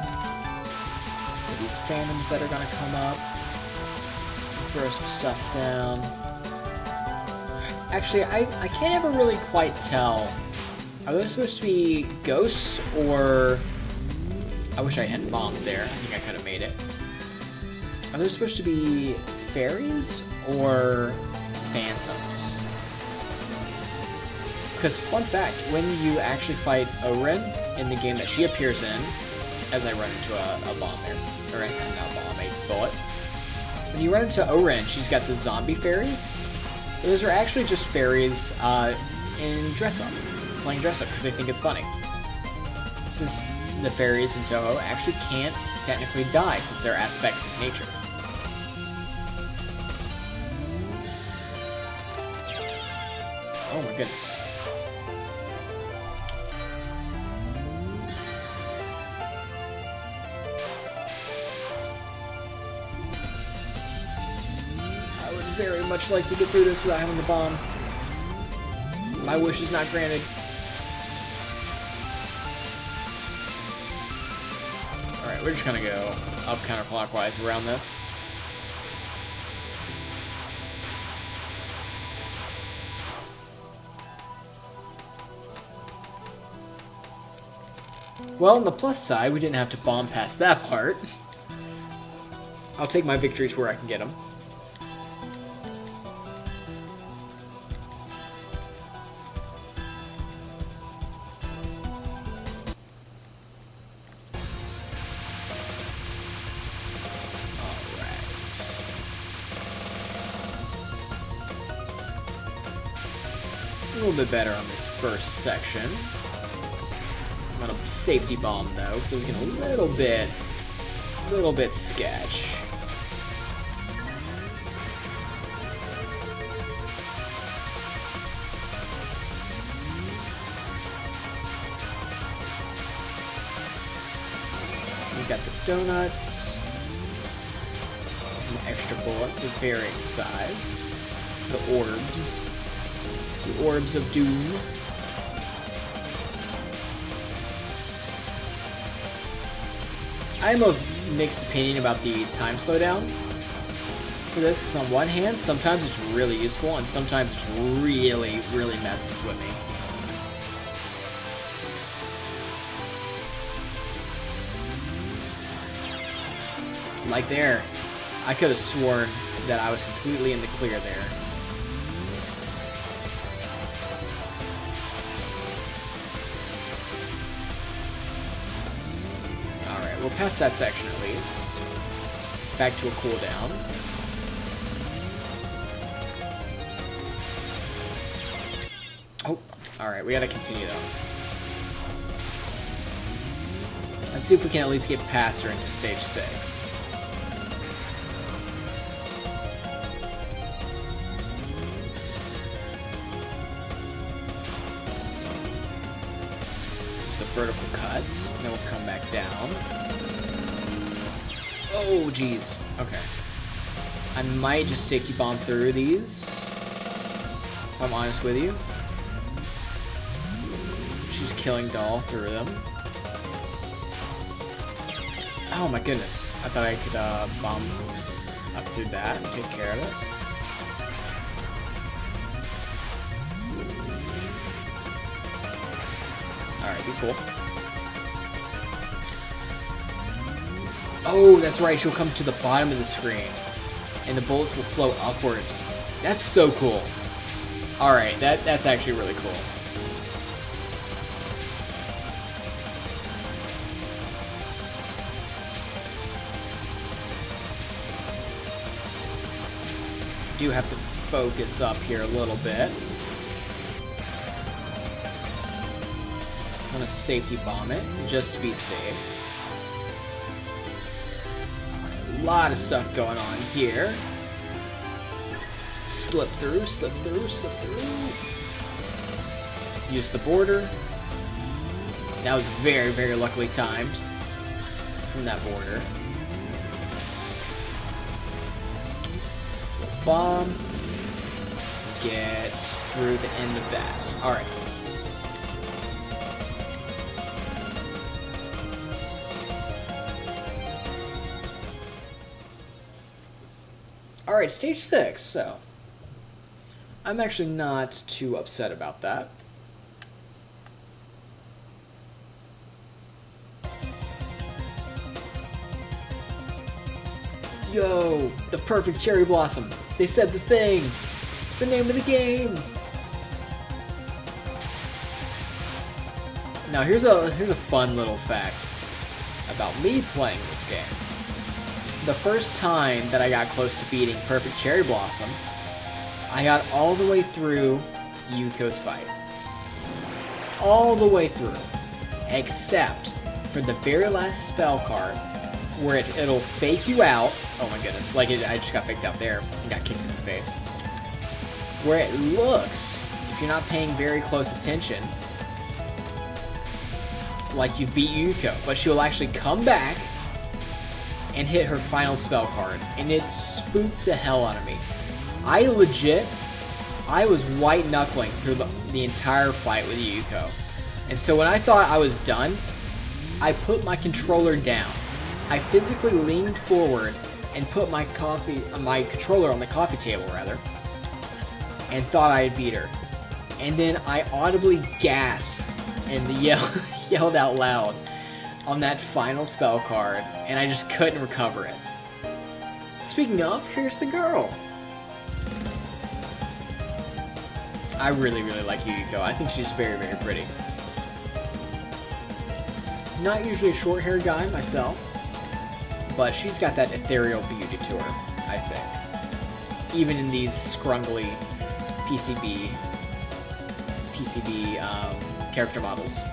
These phantoms that are gonna come up. Throw some stuff down. Actually, I can't ever really quite tell. Are those supposed to be ghosts or... I wish I hadn't bombed there. I think I could have made it. Are those supposed to be fairies or phantoms? Because, fun fact, when you actually fight Arent in the game that she appears in, as I run into a bomb there. Or not bomb, a bullet. When you run into Arent, she's got the zombie fairies. Those are actually just fairies in dress-up. Playing dress-up because they think it's funny. Since the fairies in Touhou actually can't technically die since they're aspects of nature. Oh my goodness. Very much like to get through this without having the bomb. My wish is not granted. Alright, we're just gonna go up counterclockwise around this. Well, on the plus side, we didn't have to bomb past that part. I'll take my victories where I can get them. A little bit better on this first section. I'm gonna safety bomb though, because it was getting a little bit sketch. We got the donuts, some extra bullets of varying size, the orbs. The Orbs of Doom. I'm of mixed opinion about the time slowdown for this, because on one hand, sometimes it's really useful, and sometimes it's really, really messes with me. Like there, I could have sworn that I was completely in the clear there. We'll pass that section at least. Back to a cooldown. Oh, alright, we gotta continue though. Let's see if we can at least get past her into stage 6. Vertical cuts, then we'll come back down. Oh, geez. Okay. I might just safety bomb through these, if I'm honest with you. She's killing Doll through them. Oh my goodness. I thought I could bomb up through that and take care of it. Alright, be cool. Oh, that's right, she'll come to the bottom of the screen. And the bullets will flow upwards. That's so cool. Alright, that's actually really cool. Do have to focus up here a little bit. I'm gonna safety bomb it just to be safe. A lot of stuff going on here. Slip through, slip through, slip through. Use the border. That was very, very luckily timed from that border. Bomb. Get through the end of that. Alright. Alright, stage 6, so I'm actually not too upset about that. Yo, the perfect cherry blossom. They said the thing. It's the name of the game. Now here's a fun little fact about me playing this game. The first time that I got close to beating Perfect Cherry Blossom, I got all the way through Yuko's fight. All the way through. Except for the very last spell card, where it'll fake you out. Oh my goodness, like I just got faked out there and got kicked in the face. Where it looks, if you're not paying very close attention, like you beat Yuko, but she'll actually come back and hit her final spell card, and it spooked the hell out of me. I was white knuckling through the entire fight with Yuko. And so when I thought I was done, I put my controller down. I physically leaned forward and put my controller on the coffee table, rather, and thought I had beat her. And then I audibly gasped and yelled out loud on that final spell card, and I just couldn't recover it. Speaking of, here's the girl. I really, really like Yukiko. I think she's very, very pretty. Not usually a short-haired guy myself, but she's got that ethereal beauty to her, I think. Even in these scrungly PCB character models.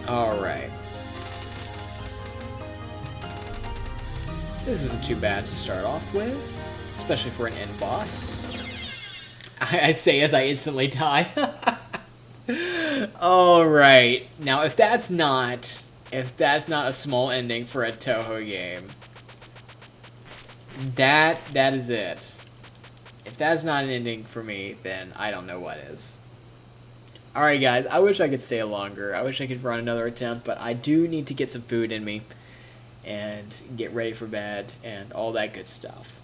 Alright. This isn't too bad to start off with, especially for an end boss. I say as I instantly die. Alright. Now if that's not a small ending for a Touhou game, that is it. If that's not an ending for me, then I don't know what is. Alright guys, I wish I could stay longer. I wish I could run another attempt, but I do need to get some food in me and get ready for bed and all that good stuff.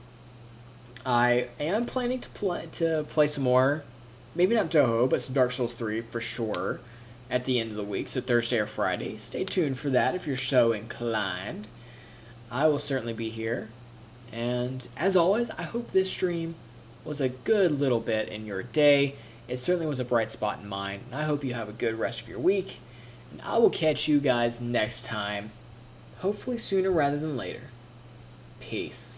I am planning to play some more, maybe not Touhou, but some Dark Souls 3 for sure at the end of the week, so Thursday or Friday. Stay tuned for that if you're so inclined. I will certainly be here. And as always, I hope this stream was a good little bit in your day. It certainly was a bright spot in mine, and I hope you have a good rest of your week. And I will catch you guys next time, hopefully sooner rather than later. Peace.